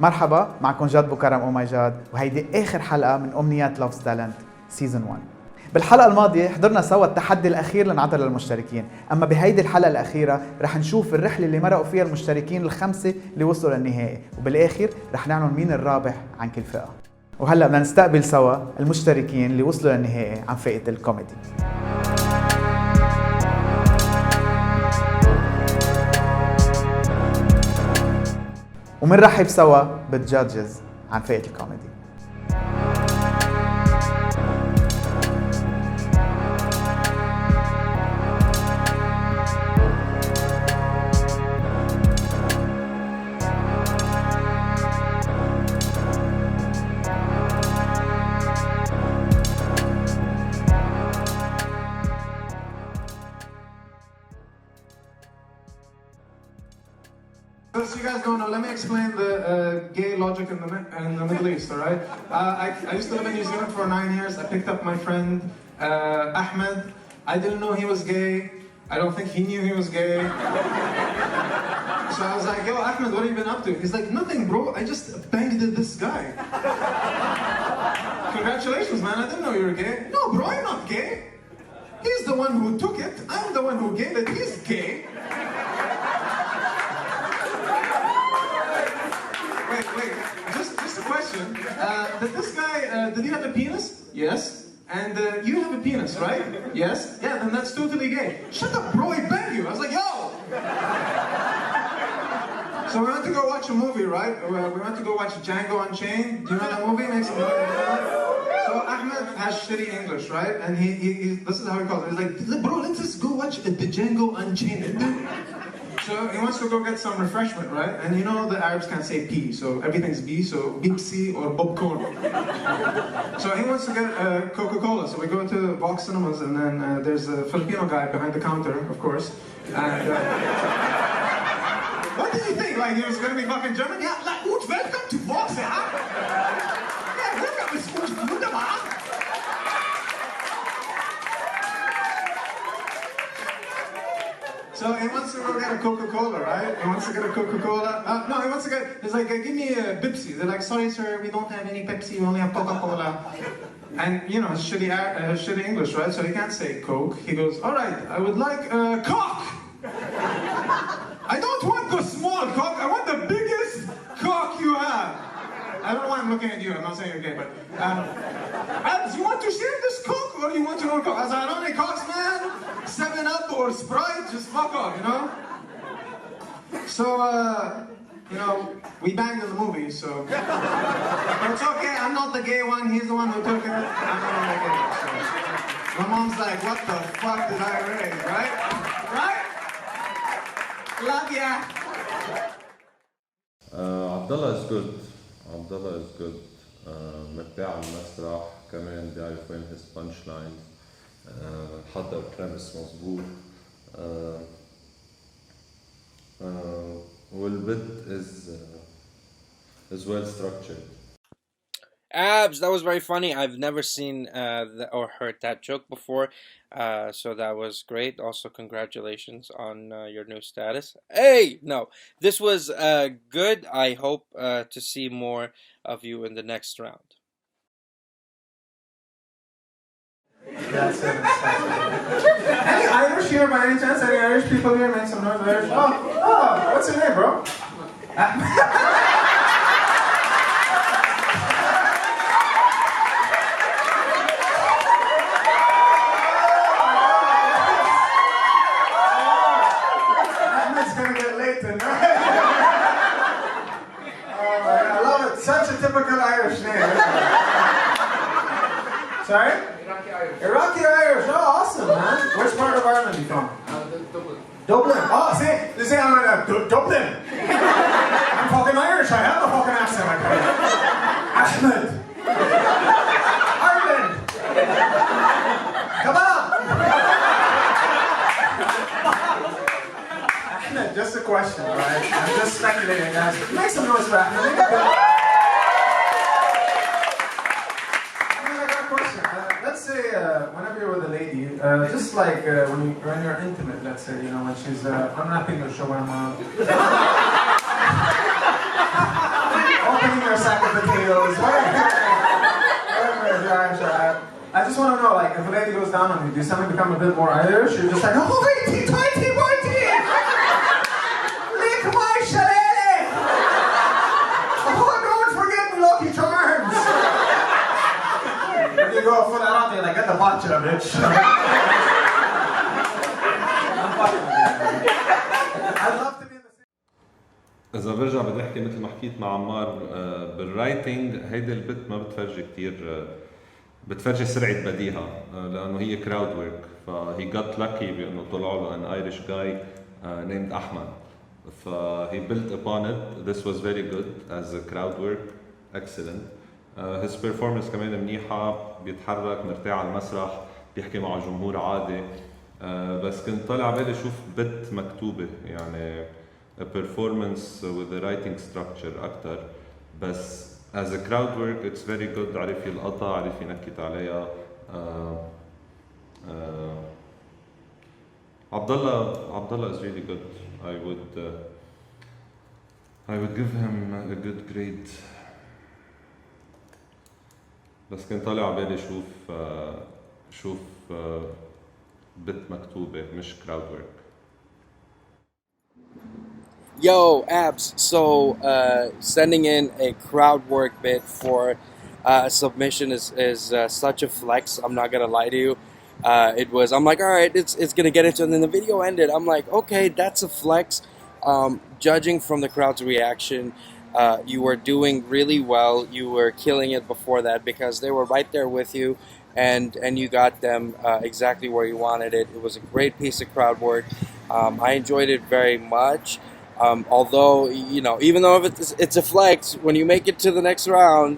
مرحبا، معكم جاد بو كرم او ماي جاد، وهيدي اخر حلقه من امنيات لوفز تالنت سيزون 1. بالحلقه الماضيه حضرنا سوا التحدي الاخير لنعطى للمشتركين، اما بهيدي الحلقه الاخيره رح نشوف الرحله اللي مرقوا فيها المشتركين الخمسه اللي وصلوا للنهائي، وبالاخر رح نعلن مين الرابح عن كل فئه. وهلا بدنا نستقبل سوا المشتركين اللي وصلوا للنهائي عن فئه الكوميدي. ومنرحب سوا بالجادجز عن فئة الكوميدي. So you guys don't know, let me explain the gay logic in the Middle East, alright? I used to live in New Zealand for 9 years. I picked up my friend Ahmed. I didn't know he was gay. I don't think he knew he was gay. So I was like, yo, Ahmed, what have you been up to? He's like, nothing, bro. I just banged this guy. Congratulations, man. I didn't know you were gay. No, bro, I'm not gay. He's the one who took it. I'm the one who gave it. He's gay. Wait, just a question. Did this guy, did he have a penis? Yes. And you have a penis, right? Yes. Yeah, then that's totally gay. Shut up, bro, he banged you. I was like, yo! So we went to go watch a movie, right? We went to go watch Django Unchained. Do you know that movie? Makes sense. So Ahmed has shitty English, right? And he this is how he calls it. He's like, bro, let's just go watch the Django Unchained. So he wants to go get some refreshment, right? And you know the Arabs can't say P, so everything's B, so Bipsy or popcorn. So he wants to get Coca-Cola, so we go to Vox Cinemas, and then there's a Filipino guy behind the counter, of course. And what did you think? Like he was gonna be fucking German? Yeah, like, welcome to Vox, huh? Yeah, welcome to wunderbar. So he wants to go get a Coca-Cola, right? He wants to get a Coca-Cola. No, he wants to get, he's like, give me a Pepsi. They're like, sorry, sir, we don't have any Pepsi, we only have Coca-Cola. And, you know, shitty English, right? So he can't say Coke. He goes, all right, I would like a cock. I don't want the small cock, I want the biggest cock you have. I don't know why I'm looking at you, I'm not saying you're gay, but... do you want to share this Coke or do you want to know Coke? I was like, I don't need Cokes, man. 7-Up or Sprite, just fuck off, you know? So, you know, we banged in the movie, so... But it's okay, I'm not the gay one, he's the one who took it. I'm not the gay one, so... My mom's like, what the fuck did I raise, right? Right? Love ya! Abdullah is good. Abdullah is good. متباع على المسرح كمان بيعرف وين his punch lines. حضر premise مظبوط. والبit is well structured. Abs, that was very funny. I've never seen or heard that joke before, so that was great. Also, congratulations on your new status. Hey, no, this was good. I hope to see more of you in the next round. That's it. Any Irish here by any chance? Any Irish people here? Make some noise, Irish. Oh, what's your name, bro? Typical Irish name. Sorry? Iraqi Irish. Oh, awesome, man. Which part of Ireland are you from? Dublin. Dublin. Oh, see, I'm Dublin. I'm fucking Irish. I have a fucking accent. I can. Ahmed. Ireland. Come on. Ahmed, just a question, all right? I'm just speculating, guys. Make some noise for Ahmed. Whenever you're with a lady, just like when you're intimate, let's say, you know, when she's unwrapping your shawarma. Oh, if a lady goes down on you, do you suddenly become a bit more Irish? You're just like, oh, whitey, tighty, whitey! Lick my shillelagh! Oh, don't forget my Lucky Charms! And you go full out there, like, get the botcha, bitch. I'd love to be in the same. إذا برجع بدي أحكي مثل ما حكيت مع عمار بالرايتنج هيدي البت ما بتفرجي كتير بتفرجي سرعة بديهة لأنه هي crowd work فهي got lucky بأنه طلع له an Irish guy named Ahmed he built upon it. This was very good as a crowd work, excellent. His performance كمان منيحة بيتحرك مرتاح على المسرح بيحكي مع جمهور عادي بس كنت طالع بالي شوف بت مكتوبة يعني a performance with the writing structure أكتر بس as a crowd work it's very good عرف يلقطها عرف ينكت عليها Abdullah is really good. I would give him a good grade. بس كنت طالع على بالي شوف بت مكتوبة مش crowd work. Yo, Abs. So sending in a crowd work bit for a submission is such a flex. I'm not gonna lie to you. I'm like, all right, it's gonna get into it. And then the video ended. I'm like, okay, that's a flex. Judging from the crowd's reaction, you were doing really well. You were killing it before that because they were right there with you, and you got them exactly where you wanted it. It was a great piece of crowd work. I enjoyed it very much. Although, you know, even though it's a flex, when you make it to the next round,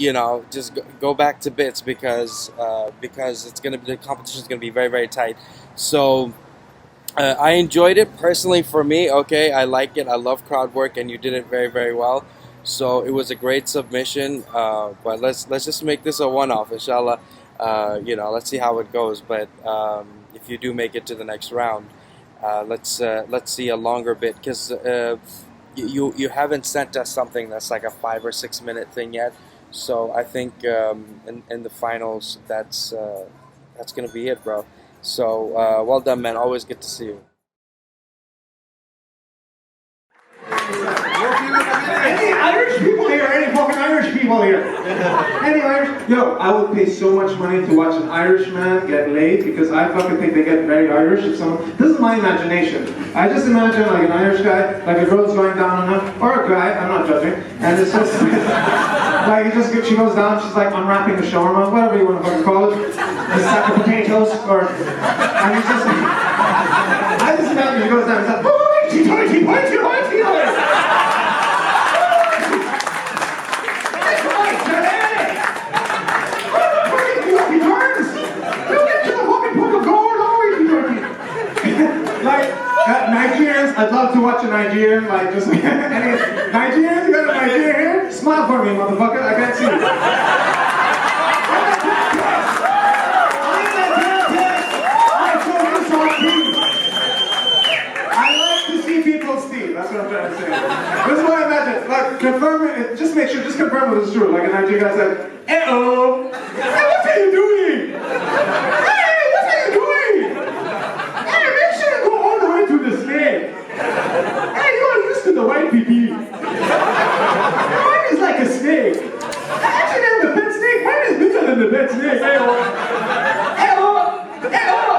you know, just go back to bits because the competition is gonna be very, very tight. So I enjoyed it personally. For me, okay, I like it. I love crowd work, and you did it very, very well. So it was a great submission. But let's just make this a one-off, inshallah. You know, let's see how it goes. But if you do make it to the next round, let's see a longer bit because you haven't sent us something that's like a 5 or 6 minute thing yet. So I think in the finals that's gonna be it, bro. So well done, man. Always good to see you. Any Irish people here? Any fucking Irish people here? Any Irish? Yo, I would pay so much money to watch an Irishman get laid because I fucking think they get very Irish. If someone, this is my imagination. I just imagine like an Irish guy, like a girl's going down on him, or a guy. I'm not judging, and it's just like she goes down. She's like unwrapping the shawarma, whatever you want to fucking call it, a sack of potatoes, and he's just. I just imagine he goes down. He's like, oh, like Nigerians, I'd love to watch a Nigerian, like just any Nigerians, you got a Nigerian here? Smile for me, motherfucker, I can't see you. I like to see people's teeth, that's what I'm trying to say. This is what I imagine, like confirm it, just make sure, just confirm it is true. Like a Nigerian guy said, "Uh-oh, hey, what are you doing? Hey, what are you doing? Hey, make sure you go all the way to the snake. Hey, you are used to the white PP. Mine is like a snake. Actually, there's the pet snake. Mine is bigger than the pet snake. Hey-oh. Hey-oh. Hey-oh.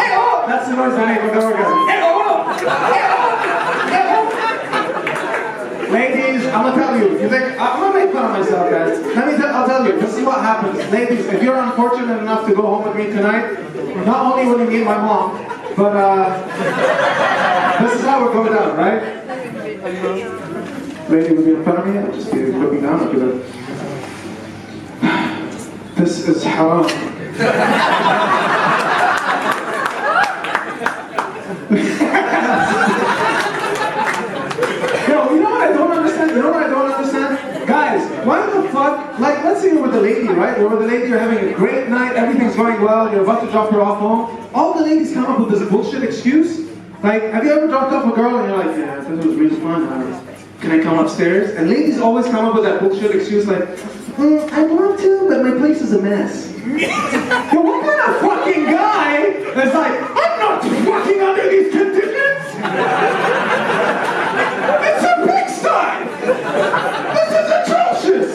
Hey-oh. That's the noise I make with the orgasm. Hey-oh. Hey-oh. Hey-oh. Ladies, I'm gonna tell you. You think I'm gonna make fun of myself, guys? I'll tell you. This is what happens. Ladies, if you're unfortunate enough to go home with me tonight, not only will you meet my mom, but this is how it goes down, right? Lady would be in front of me, I'll just be looking down, I'll be like, this is haram. Yo, you know what I don't understand? Guys, why the fuck, like, let's say you're with a lady, right? You're with a lady, you're having a great night, everything's going well, you're about to drop her off home. All the ladies come up with this bullshit excuse. Like, have you ever dropped off a girl and you're like, yeah, this was really fun. can I come upstairs? And ladies always come up with that bullshit excuse like, I'd love to, but my place is a mess. Yo, what kind of fucking guy is like, I'm not fucking under these conditions? It's a pigsty! This is atrocious!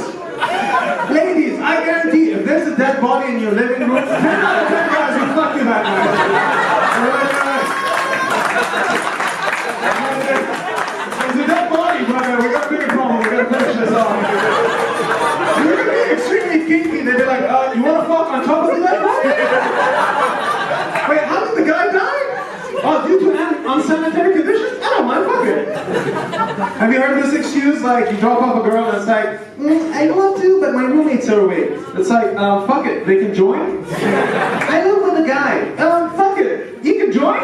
Ladies, I guarantee if there's a dead body in your living room, 10 out of 10 guys will fuck you that night. There's a dead body, brother. We got a bigger problem. We gotta finish this off. You're gonna be extremely kinky. They'd be like, you wanna fuck on top of the dead body? Wait, how did the guy die? Oh, due to unsanitary conditions? I don't mind, fuck it. Have you heard this excuse? Like, you drop off a girl and it's like, I'd love to, but my roommates are away. It's like, fuck it, they can join? I live with a guy. Fuck it, you can join?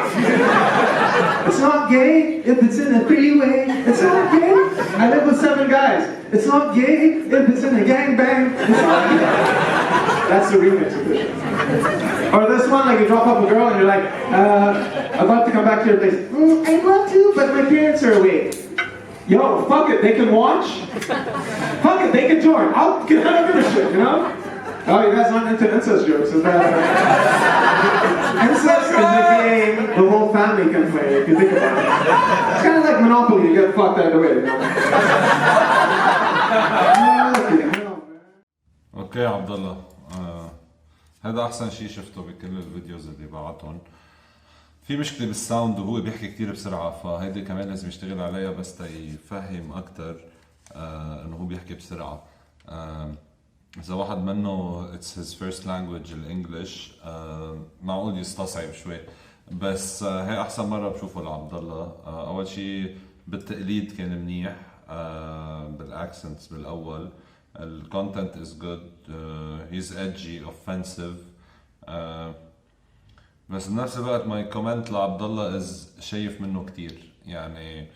It's not gay if it's in a pretty way. It's not gay. I live with 7 guys. It's not gay if it's in a gangbang. It's not gay. That's the remix edition. Or this one, like you drop off a girl and you're like, about to come back to your place. I'd love to, but my parents are away. Yo, fuck it, they can watch. Fuck it, they can join. I'll get out of this shit, you know? Oh, you guys aren't into incest jokes, is that? Incest is a game the whole family can play, if you think about it. It's kind of like Monopoly, you get fucked out of the way, you know? اوكي عبد الله هذا احسن شيء شفته بكل الفيديوز اللي بعتهم. في مشكله بالساوند وهو بيحكي كتير بسرعه فهيدي كمان لازم يشتغل عليها بس تيفهم اكثر انه هو بيحكي بسرعه. اذا واحد منه it's his first language الانجليش معقول يستصعب شوي بس هي احسن مره بشوفه لعبد الله. اول شيء بالتقليد كان منيح بالاكسنتس بالاول. الكونتنت is good, he's edgy, offensive, بس بنفس الوقت my comment لعبد الله is شايف منه كتير يعني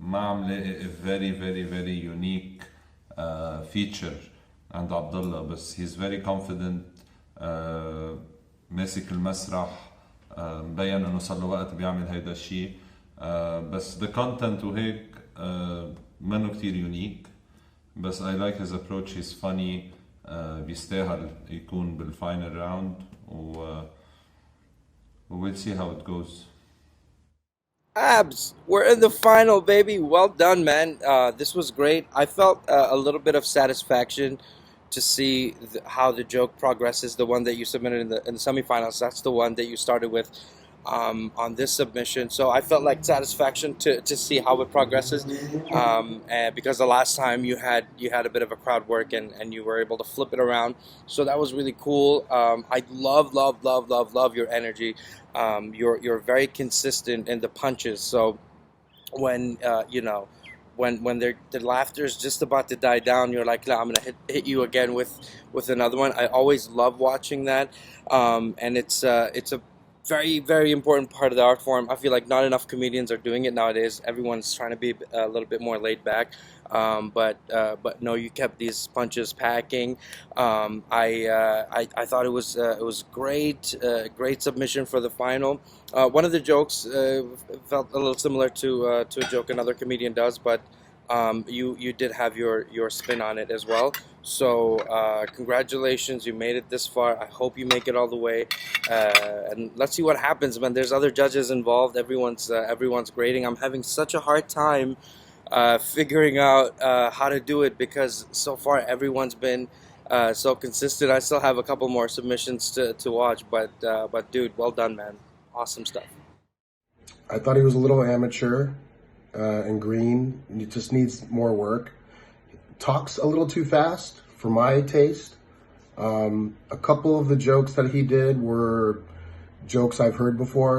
ما عم لاقي a very unique feature عند عبد الله بس he's very confident, ماسك المسرح, مبين انه صار له وقت بيعمل هيدا الشيء بس the content وهيك منه كتير unique. بس I like his approach, he's funny, بيستاهل يكون بالفاينل راوند we'll see how it goes. Abs, we're in the final, baby. Well done, man. This was great. I felt a little bit of satisfaction to see how the joke progresses. The one that you submitted in the semifinals, that's the one that you started with on this submission. So I felt like satisfaction to see how it progresses, and because the last time you had a bit of a crowd work and you were able to flip it around. So that was really cool. I love your energy. You're very consistent in the punches. So when when the laughter is just about to die down, you're like, I'm gonna hit you again with another one. I always love watching that, and it's a very important part of the art form. I feel like not enough comedians are doing it nowadays. Everyone's trying to be a little bit more laid back, but no, you kept these punches packing. I thought it was great submission for the final. One of the jokes felt a little similar to a joke another comedian does, but you did have your spin on it as well. So congratulations, you made it this far. I hope you make it all the way, and let's see what happens, man. There's other judges involved. Everyone's grading. I'm having such a hard time figuring out how to do it because so far everyone's been so consistent. I still have a couple more submissions to watch, but dude, well done, man. Awesome stuff. I thought he was a little amateur and green. He just needs more work. Talks a little too fast for my taste. A couple of the jokes that he did were jokes I've heard before.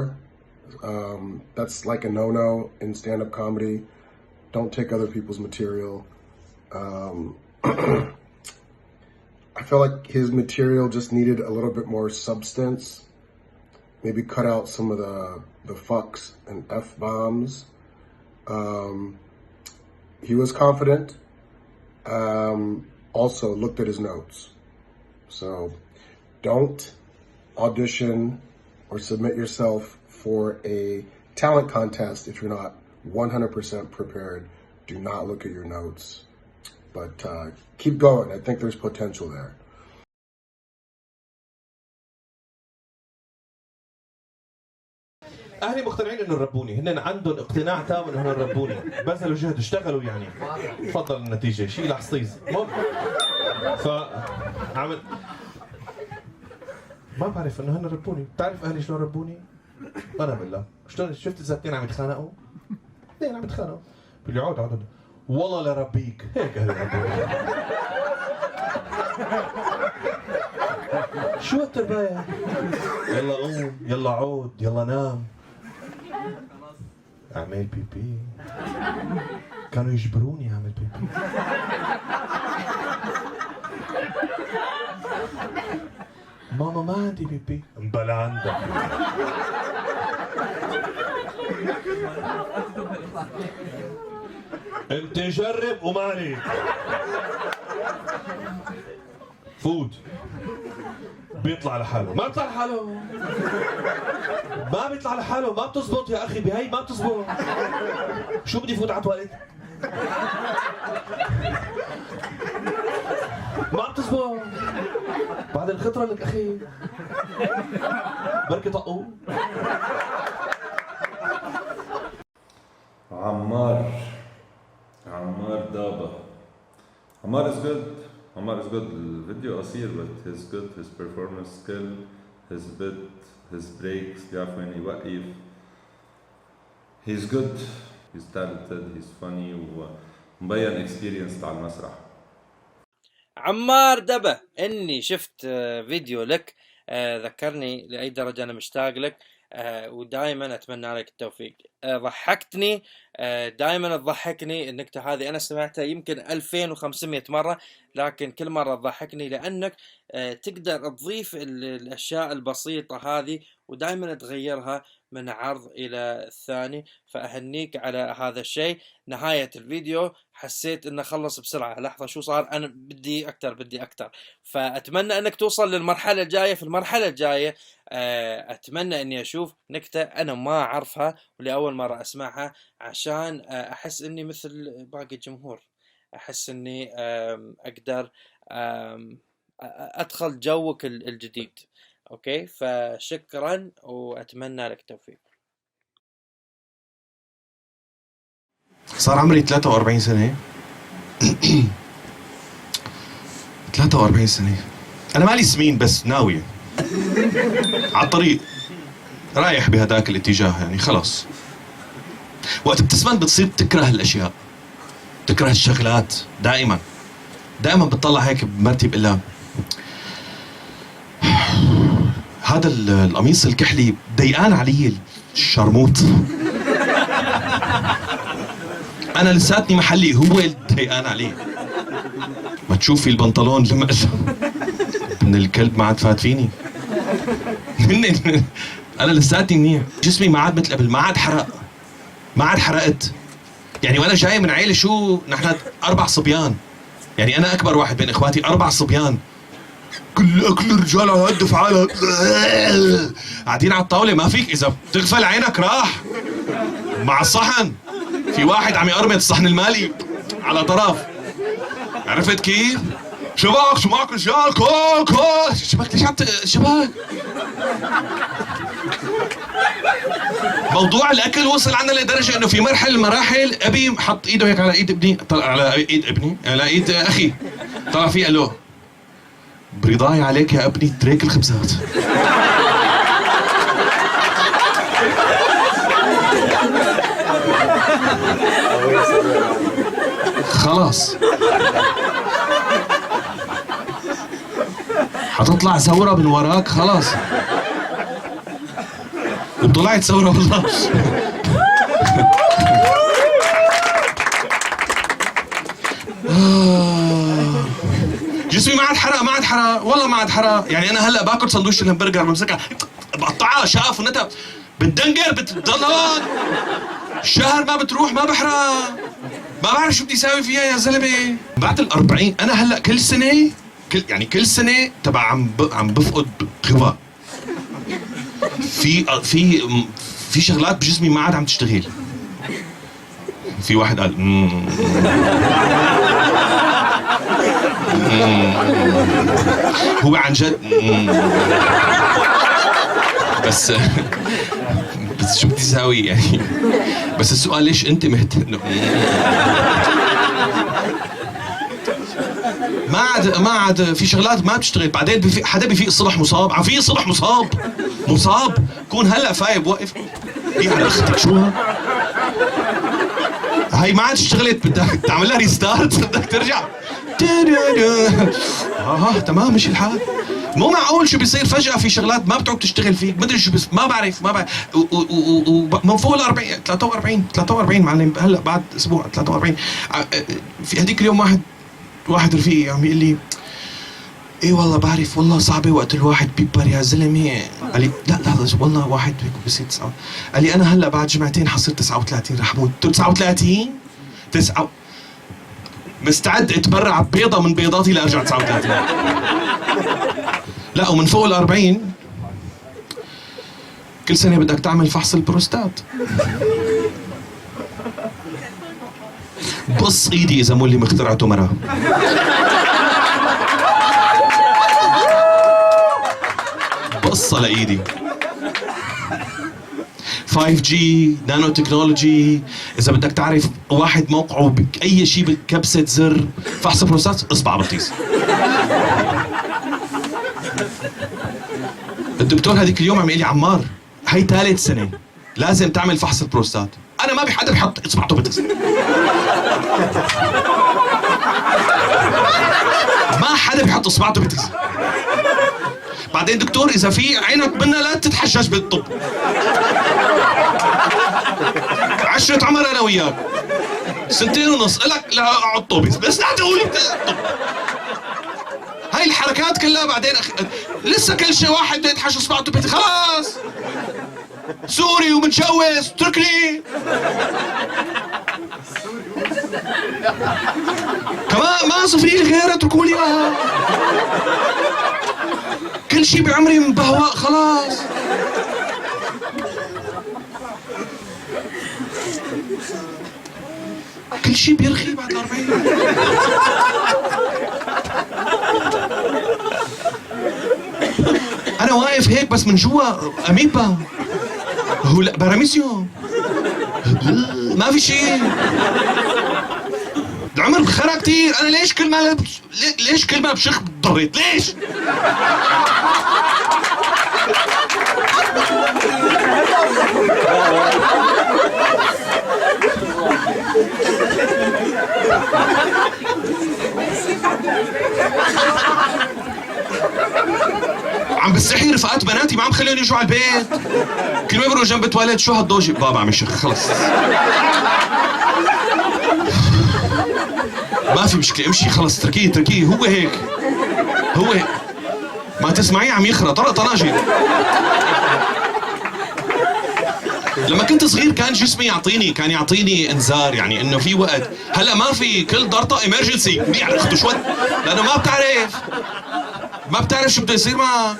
That's like a no-no in stand-up comedy. Don't take other people's material. I felt like his material just needed a little bit more substance. Maybe cut out some of the fucks and F-bombs. He was confident. Also looked at his notes. So don't audition or submit yourself for a talent contest if you're not 100% prepared Do not look at your notes. But keep going. I think there's potential there. اهلي مقتنعين انه ربوني، هن عندهم اقتناع تام انه هن ربوني، بذلوا جهد اشتغلوا يعني. تفضل النتيجه شيء لحصيص. فعمل ما بعرف انه هن ربوني، بتعرف اهلي شلون ربوني؟ انا بالله، شلون شفت اذا اثنين عم يتخانقوا؟ اثنين عم يتخانقوا، بقول لي عود والله لربيك، هيك اهلي ربوني. شو التربايه؟ يلا قوم، يلا عود، يلا نام. اعمل بيبي. كانوا يجبروني اعمل بيبي. ماما ما عندي بيبي. بلا عندك. انت جرب وما عليك. فوت. بيطلع لحاله، ما بيطلع لحاله، ما بيطلع لحاله، ما بتزبط يا اخي، بهي ما بتزبط. شو بدي فوت على تواليت؟ ما بتزبط. بعد الخطره لك اخي بركي طقوه. عمار دابا. عمار is good. عمار is good. الفيديو قصير but he's good. His performance skill, his bit, his breaks, بيعرف وين يوقف. He's good. He's talented. He's funny ومبين experience على المسرح. عمار دبا، اني شفت فيديو لك ذكرني لأي درجة أنا مشتاق لك، ودائما أتمنى لك التوفيق. ضحكتني، دائما تضحكني النكتة هذه، أنا سمعتها يمكن 2500 مرة، لكن كل مرة تضحكني لأنك تقدر تضيف الأشياء البسيطة هذه ودائما تغيرها من عرض إلى الثاني، فأهنيك على هذا الشيء. نهاية الفيديو حسيت إنه خلص بسرعة، لحظة شو صار، أنا بدي أكتر، فأتمنى أنك توصل للمرحلة الجاية. في المرحلة الجاية أتمنى أني أشوف نكتة أنا ما أعرفها ولأول مرة أسمعها، عشان أحس أني مثل باقي الجمهور، أحس أني أقدر أدخل جوك الجديد. أوكي، فشكرا وأتمنى لك التوفيق. صار عمري 43 سنة. 43 سنة. أنا مالي سمين بس ناوي على الطريق رايح بهداك الاتجاه، يعني خلاص. وقت بتسمن بتصير تكره الأشياء، تكره الشغلات. دائما بتطلع هيك بمرتب إلا هذا القميص الكحلي ضيقان علي الشرموط. أنا لساتني محلي، هو ضيقان عليه. ما تشوفي البنطلون لما ابن الكلب ما عاد فات فيني. أنا لساتني منيح، جسمي ما عاد مثل قبل، ما عاد حرقت. يعني وأنا جاي من عيلة شو نحن 4 صبيان، يعني أنا أكبر واحد بين إخواتي، 4 صبيان. كل أكل الرجال على قد فعالها، قاعدين على الطاولة، ما فيك إذا بتغفل عينك راح مع الصحن. في واحد عم يقرمط الصحن المالي على طرف، عرفت كيف؟ شو معك رجال؟ كول شباك، ليش عم شباك؟ موضوع الاكل وصل عنا لدرجه انه في مرحله من المراحل ابي حط ايده هيك على ايد ابني، طلع على ايد ابني، على ايد اخي، طلع فيه قال له برضاي عليك يا ابني تريك الخبزات. خلاص حتطلع ثورة من وراك خلاص. وطلعت ثورة والله. جسمي ما عاد حرق والله ما عاد حرق. يعني انا هلا باكل سندويشة الهمبرجر بمسكها بقطعها شاف ونتا بتدنقر بتضل هون الشهر ما بتروح، ما بحرق، ما بعرف شو بدي اساوي فيها يا زلمه. بعد ال40 انا هلا كل سنه تبع عم بفقد قوى. في شغلات بجسمي ما عاد عم تشتغل. في واحد قال هو عن جد بس شو بدي اساوي يعني؟ بس السؤال ليش انت مهتم؟ ما عاد في شغلات ما بتشتغل. بعدين حدا بيفيق الصبح مصاب، عم في الصبح مصاب كون هلا فايق واقف هي على اختك شو هاي ما عاد اشتغلت، بدك تعمل لها ريستارت، بدك ترجع تمام مش الحال. مو معقول شو بيصير فجأة في شغلات ما بتعود تشتغل فيك، مدري شو بس ما بعرف ومن فوق ال 40 43 معلم هلا بعد اسبوع 43. في هذيك اليوم واحد رفيقي عم يقول لي ايه والله بعرف والله صعبة وقت الواحد بيكبر يا زلمة. قال لي لا والله واحد بصير 9. قال لي انا هلا بعد جمعتين حصير 39 رح موت. 39 مستعد اتبرع ببيضة من بيضاتي لارجع 39. لا ومن فوق ال 40 كل سنة بدك تعمل فحص البروستات. بص ايدي اذا مو اللي مخترعته مرة. بصة لايدي. 5G نانو تكنولوجي. اذا بدك تعرف واحد موقعه باي شيء بكبسة زر فحص بروستات اصبع بطيس. الدكتور هذيك اليوم عم يقول لي عمار هي ثالث سنة لازم تعمل فحص البروستات. انا ما بحدا بحط اصبعته بطيس. ما حدا بيحط اصبعته بطيس. بعدين دكتور اذا في عينك منا لا تتحجج بالطب. 10 عمر انا وياك 2.5 سنين لك لا اقعد طوبس بس لا تقول الطب. هاي الحركات كلها بعدين لسه كل شيء واحد بده يتحجج اصبعته بطيس خلاص سوري ومتجوز اتركني. كمان ما صفري لي غيرها اتركوا لي اياها. كل شيء بعمري مبهواء خلاص. كل شيء بيرخي بعد 40. انا واقف هيك بس من جوا اميبا هو لا باراميسيو ما في شيء. العمر خرا كتير. انا ليش كل ما بشخ ضريت ليش؟ عم بستحي رفقات بناتي ما عم خليهم يجوا على البيت. كل ما يمروا جنب التواليت شو هالضوجة بابا عم يشخ خلص. ما في مشكلة امشي خلص تركيه هو هيك ما تسمعيه عم يخرى طناجي. لما كنت صغير كان جسمي كان يعطيني انذار يعني انه في وقت. هلا ما في كل ضرطة ايمرجنسي يعني اخذوا شوي لانه ما بتعرف شو بده يصير معك.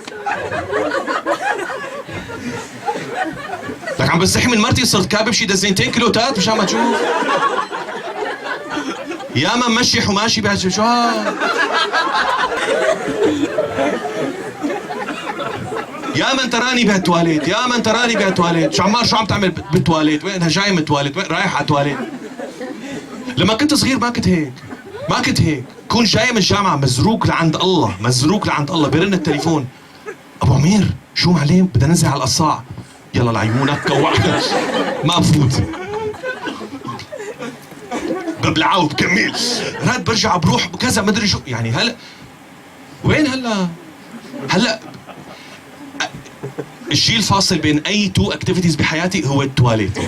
لك عم بستحي من مرتي صرت كابب شي 2 كيلوات مشان ما تشوف. يا ما ممشي حماشي بهالشي شو يا من تراني بهالتواليت شو عمار شو عم تعمل بالتواليت؟ وينها جاي من التواليت؟ وين رايح على التواليت؟ لما كنت صغير ما كنت هيك كون جاي من الجامعة مزروق لعند الله بيرن التليفون ابو عمير شو معلم بدنا ننزل على القصاع يلا لعيونك كوع ما بفوت ببلعه وبكمل راد برجع بروح كذا مدري شو يعني. هلا وين هلا الشيء الفاصل بين اي 2 اكتيفيتيز بحياتي هو التواليت.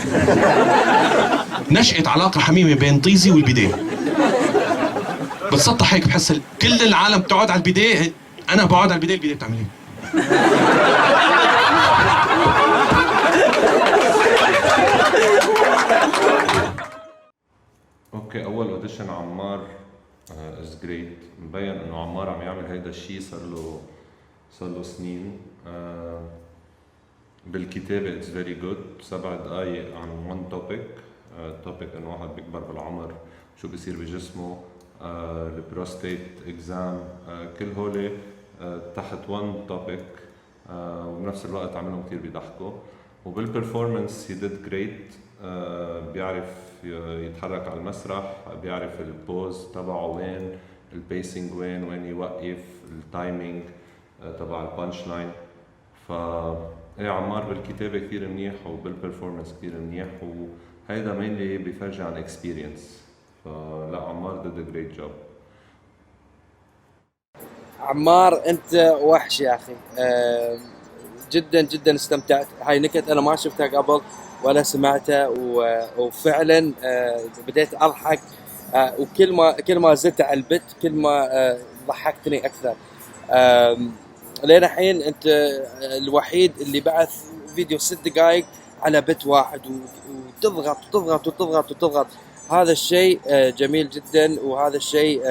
نشأت علاقة حميمة بين طيزي والبيديه. بتسطح هيك بحس كل العالم بتقعد على البيديه انا بقعد على البيديه بتعمل هيك. اوكي اول اوديشن عمار از جريت. مبين انه عمار عم يعمل هيدا الشيء صار له سنين. بالكتابه اتس فيري جود. 7 دقائق عن 1 توبيك توبيك انه واحد بيكبر بالعمر، شو بيصير بجسمه، البروستيت اكزام، كل هول تحت وان توبيك، وبنفس الوقت عملهم كثير بيضحكوا. وبالبرفورمانس هي ديد جريت، بيعرف يتحرك على المسرح، بيعرف البوز تبعه وين، البيسنج وين يوقف، التايمينج تبع البانش لاين. ف ايه عمار بالكتابه كثير منيح وبالبرفورمانس كثير منيح، وهيدا مينلي بيفرجي عن اكسبيرينس. فلا عمار did a great job. عمار انت وحش يا اخي. جدا جدا استمتعت. هاي نكت انا ما شفتها قبل ولا سمعتها، وفعلا بديت اضحك. وكل ما زدت على البت كل ما ضحكتني اكثر. لين الحين انت الوحيد اللي بعث فيديو 6 دقائق على بت واحد، وتضغط وتضغط وتضغط وتضغط. هذا الشيء جميل جدا، وهذا الشيء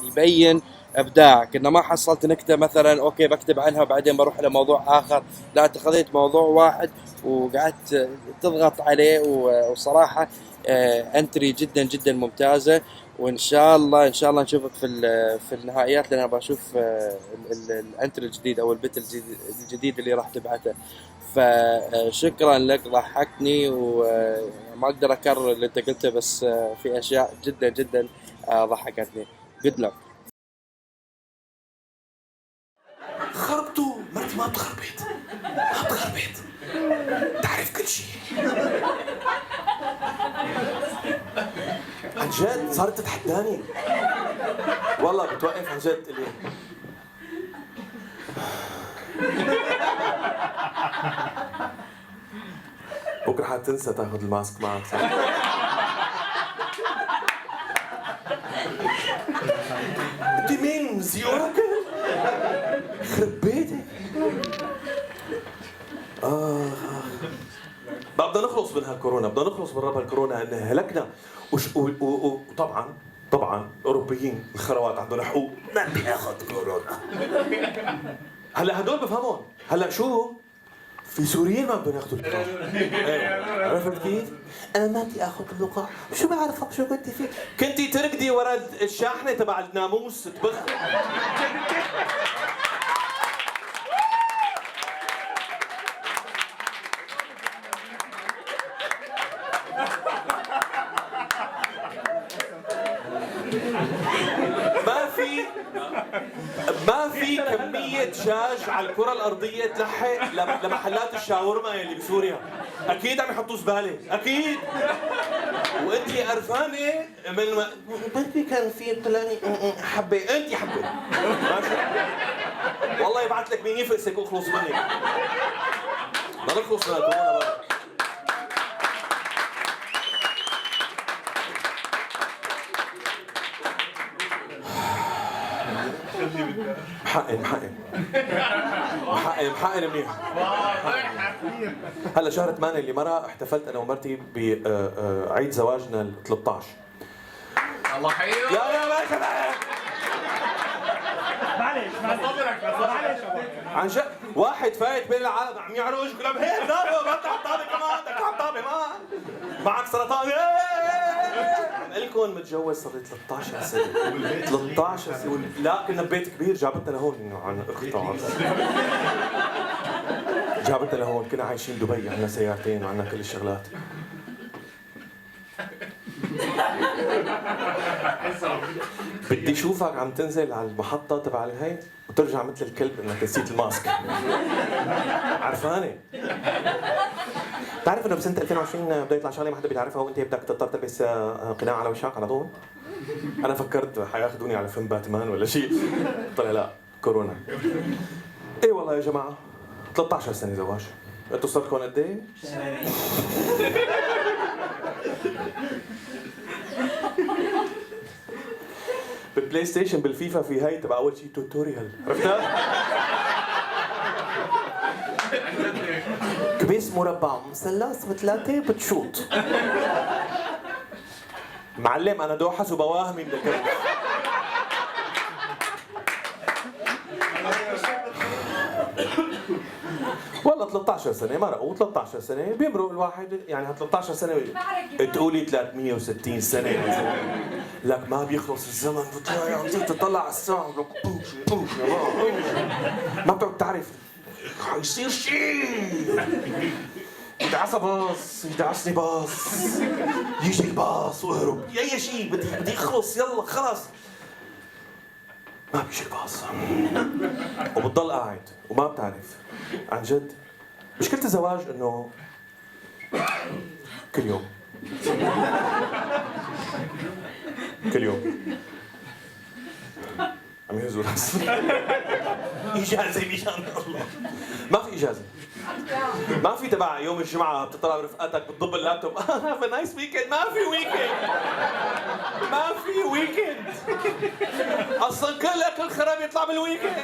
يبين ابداعك. انه ما حصلت نكته مثلا اوكي بكتب عنها بعدين بروح لموضوع اخر، لا انت خذيت موضوع واحد وقعدت تضغط عليه. وصراحه انتري جدا جدا ممتازه، وان شاء الله ان شاء الله نشوفك في النهائيات، لان ابغى اشوف الانتري الجديد او البت الجديد اللي راح تبعته. فشكرا لك، ضحكتني وما اقدر اكرر اللي انت قلته، بس في اشياء جدا جدا ضحكتني. good luck. خربتوا مرتي ما بتخربط، ما بتخربط، تعرف كل شيء. عن جد صارت تتحداني والله، بتوقف عن جد اللي بكره حتنسى تاخذ الماسك معك. انت مين زيورك؟ خرب بيتك. بدنا نخلص من هالكورونا، بدنا نخلص من ربع الكورونا، ان هلكنا. وطبعا الاوروبيين الخروات عندهم حقوق، ما بدي اخذ كورونا. هلا هدول بفهمون. هلا شو في سوريين ما بدهم ياخذوا اللقاح. عرفت كيف؟ انا ما بدي اخذ اللقاح، شو بعرفك شو كنتي فيه؟ كنتي تركضي ورا الشاحنه تبع الناموس تبخ. ما في كمية دجاج على الكرة الأرضية تلحق لمحلات الشاورما اللي بسوريا. أكيد عم يحطوا زبالة، أكيد. وأنتِ قرفانة من بركي كان في طلعني حبة، أنتِ حبة. ماشي؟ والله يبعث لك مين يفقسك واخلص منك. بدنا نخلص من الكورونا بقى. محقن منيح. هلا شهر 8 اللي مرة احتفلت انا ومرتي بعيد زواجنا ال 13. الله حيو. يا باشا معلش عن جد واحد فايت بين العالم عم يعرج كلام هيك لا ما انت حطابي كمان بدك حطابي ما معك سرطان. عم لكم متجوز صار لي 13 سنه 13 سنه. لا كنا ببيت كبير، جابتنا لهون عن اختها، جابتنا لهون. كنا عايشين دبي، عندنا سيارتين وعندنا كل الشغلات. بدي اشوفك عم تنزل على المحطة تبع الهي وترجع مثل الكلب انك نسيت الماسك. عرفانة؟ بتعرف انه بسنة 2020 بده يطلع شغلة ما حدا بيعرفها وانت بدك تضطر تلبس قناع على وشك على طول؟ انا فكرت حياخذوني على فيلم باتمان ولا شيء، طلع لا كورونا. ايه والله يا جماعة 13 سنة زواج. انتوا صار لكم قد ايه؟ بالبلاي ستيشن بالفيفا في هاي تبع اول شيء توتوريال، عرفتها؟ كبيس مربع مثلث بثلاثة بتشوط. معلم انا دوحس وبواهمي من الكلب. والله عمرها 13 سنه مرقوا 13 سنه بيمرق الواحد يعني 13 سنه تقولي 360 سنه يا زلمه لك ما بيخلص الزمن تطلع على الساعه ما بتقعد تعرف حيصير شيء يدعسها باص يدعسني باص يجي الباص واهرب اي شيء بدي اخلص يلا خلص ما بيجي الباص وبتضل قاعد وما بتعرف عن جد مشكلة الزواج انه كل يوم كل يوم عم يهزوا راسي اجازه مشان الله ما في اجازه ما في تبع يوم الجمعه بتطلع برفقاتك بتضب اللابتوب هاف ا نايس ويكند ما في ويكند ما في ويكند اصلا كل خراب يطلع بالويكند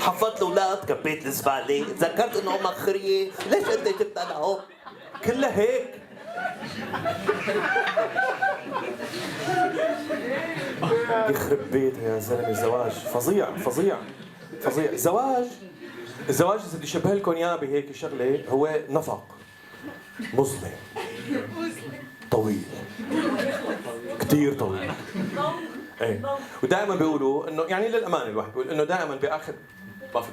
حفظت الاولاد كبيت الزباله تذكرت انه امك خريه ليش انت جبت انا هون كلها هيك يخرب بيتها يا زلمه الزواج فظيع فظيع فظيع الزواج اذا بدي اشبه لكم اياه بهيك شغله هو نفق مظلم طويل كثير طويل ايه ودائما بيقولوا انه يعني للامانه الواحد بيقول انه دائما باخر ما في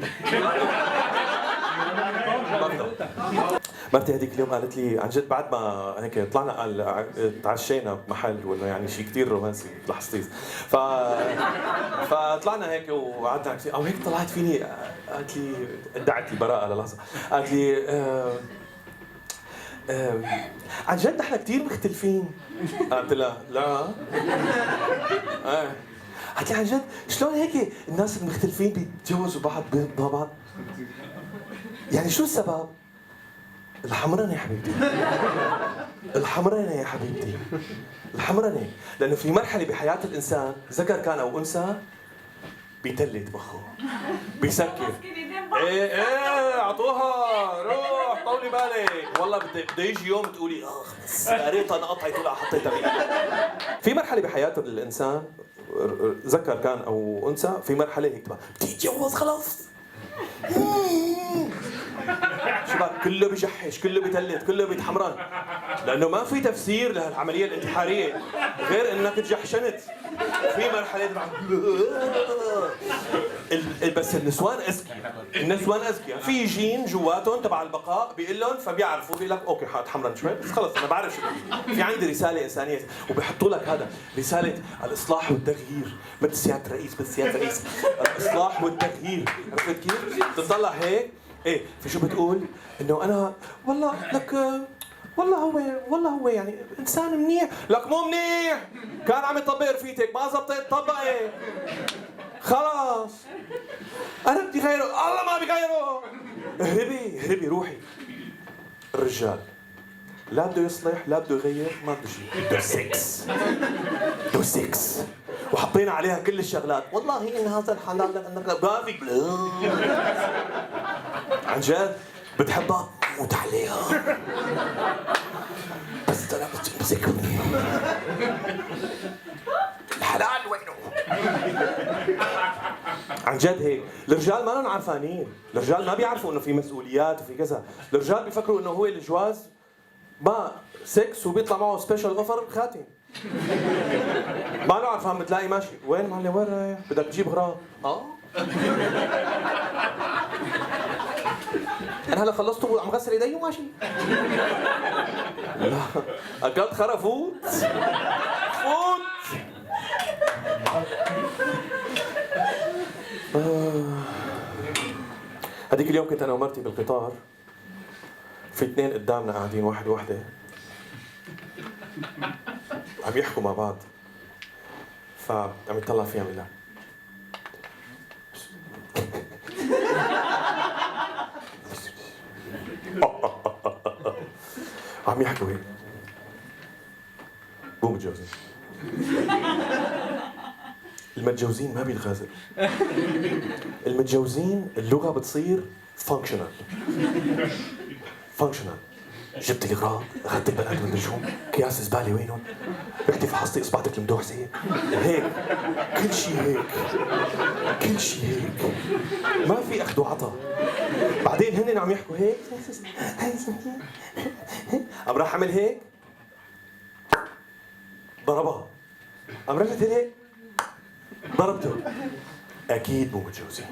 مرتي هذيك اليوم قالت لي عن جد بعد ما هيك طلعنا قال تعشينا بمحل وانه يعني شيء كثير رومانسي لحظتيز فطلعنا هيك وقعدنا كثير او هيك طلعت فيني قالت لي ادعت البراءه للحظه قالت لي عن جد نحن كثير مختلفين قلت لها لا قالت لي عن جد شلون هيك الناس المختلفين بيتجوزوا بعض بيرضوا بعض يعني شو السبب؟ الحمرانة يا حبيبتي الحمرانة يا حبيبتي الحمرانة لأنه في مرحلة بحياة الإنسان ذكر كان أو أنثى بيتلت مخه بيسكر ايه اعطوها روح طولي بالك والله بده يجي يوم تقولي خلص يا ريت انا قطعت ولا حطيتها في مرحلة بحياة الإنسان ذكر كان أو أنثى في مرحلة هيك بدي يتجوز خلاص شباب كله بيجحش كله بيتلت كله بيتحمرن لانه ما في تفسير لهالعمليه الانتحاريه غير انك تجحشنت في مرحله بس النسوان اذكياء في جين جواتهم تبع البقاء بيقول لهم فبيعرفوا بيقول لك اوكي حاتحمرن شوي بس خلص انا بعرف شو في عندي رساله انسانيه وبيحطوا لك هذا رساله الاصلاح والتغيير مثل سياده الرئيس الاصلاح والتغيير عرفت كيف؟ تطلع هيك ايه في شو بتقول؟ انه انا والله لك والله هو يعني انسان منيح لك مو منيح كان عم يطبق رفيتك ما زبطت طبقه خلاص انا بدي غيره الله ما بغيره اهربي روحي الرجال لا بده يصلح لا بده يغير ما بده شيء بده سكس وحطينا عليها كل الشغلات والله ان هذا الحلال انك ما فيك عن جد بتحبها موت عليها بس انا بتمسكني الحلال وينه عن جد هيك الرجال ما لهم عرفانين الرجال ما بيعرفوا انه في مسؤوليات وفي كذا الرجال بيفكروا انه هو الجواز ما سكس وبيطلع معه سبيشال اوفر خاتم ما له عرفان بتلاقي ماشي وين معلم وين رايح بدك تجيب غرام انا هلا خلصت وعم غسل ايدي وماشي لا اكلت خرفوت هذيك اليوم كنت انا ومرتي بالقطار في اثنين قدامنا قاعدين واحد ووحده عم يحكوا مع بعض فعم يطلع فيها من عم يحكوا هيك مو متجوزين المتجوزين ما بيتغازلوا المتجوزين اللغة بتصير functional جبت الاغراض، اخذت البنات والنجوم، اكياس زباله وينهم؟ رحتي فحصتي اصبعتك الممدوح زي هيك، كل شيء هيك، كل شيء هيك، ما في اخذ وعطا. بعدين هن عم يحكوا هيك، قام راح عمل هيك ضربها، قام رجعت هيك ضربته. اكيد مو متجوزين.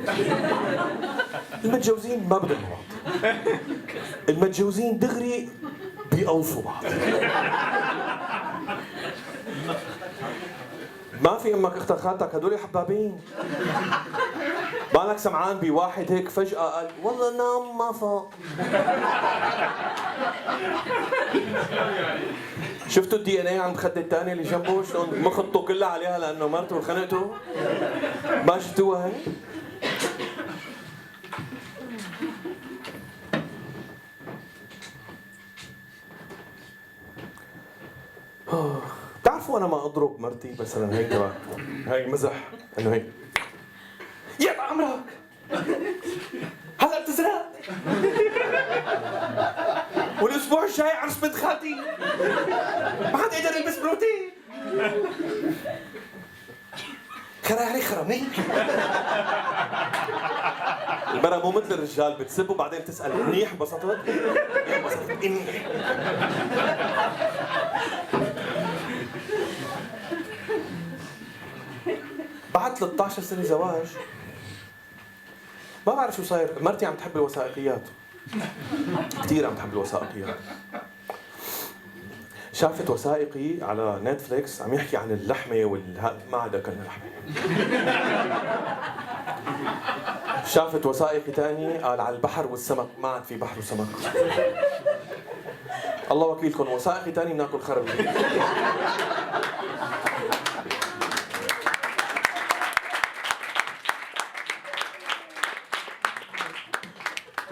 المتجوزين ما بدهم بعض، المتجوزين دغري بيقوصوا بعض. ما في امك اختك خالتك هدول حبابين. بالك سمعان بواحد هيك فجأة قال والله نام ما فاق. شفتوا الدي ان اي عند خد الثاني اللي جنبه شلون مخطه كلها عليها لانه مرته وخنقته؟ ما شفتوها هي؟ بتعرفوا انا ما اضرب مرتي مثلا هيك تبع هاي مزح انه هيك يا عمرك هلا بتزرق والاسبوع الجاي عرس بنت خالتي ما حد قدر يلبس بروتين خرا خرمني. المرأة مو مثل الرجال بتسب وبعدين تسأل منيح انبسطت؟ انبسطت منيح. بعد 13 سنة زواج ما بعرف شو صاير، مرتي عم تحب الوثائقيات كثير، عم تحب الوثائقيات. شافت وثائقي على نتفليكس عم يحكي عن اللحمة ما عاد أكلنا لحمة. شافت وثائقي ثاني قال على البحر والسمك، ما عاد في بحر وسمك. الله وكيلكم، وثائقي ثاني بناكل خرب.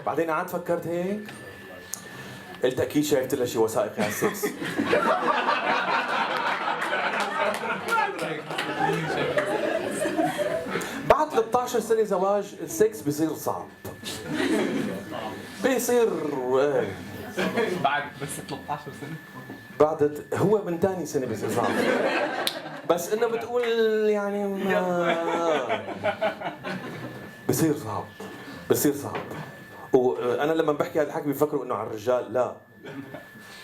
بعدين قعدت فكرت هيك قلت اكيد شايفت لها شي وثائقي على السكس. بعد 13 سنة زواج السكس بيصير صعب. بيصير بعد بس 13 سنة بعد هو من ثاني سنة بيصير صعب. بس انه بتقول يعني ما بيصير صعب، بيصير صعب. وانا لما بحكي هذا الحكي بيفكروا انه على الرجال، لا،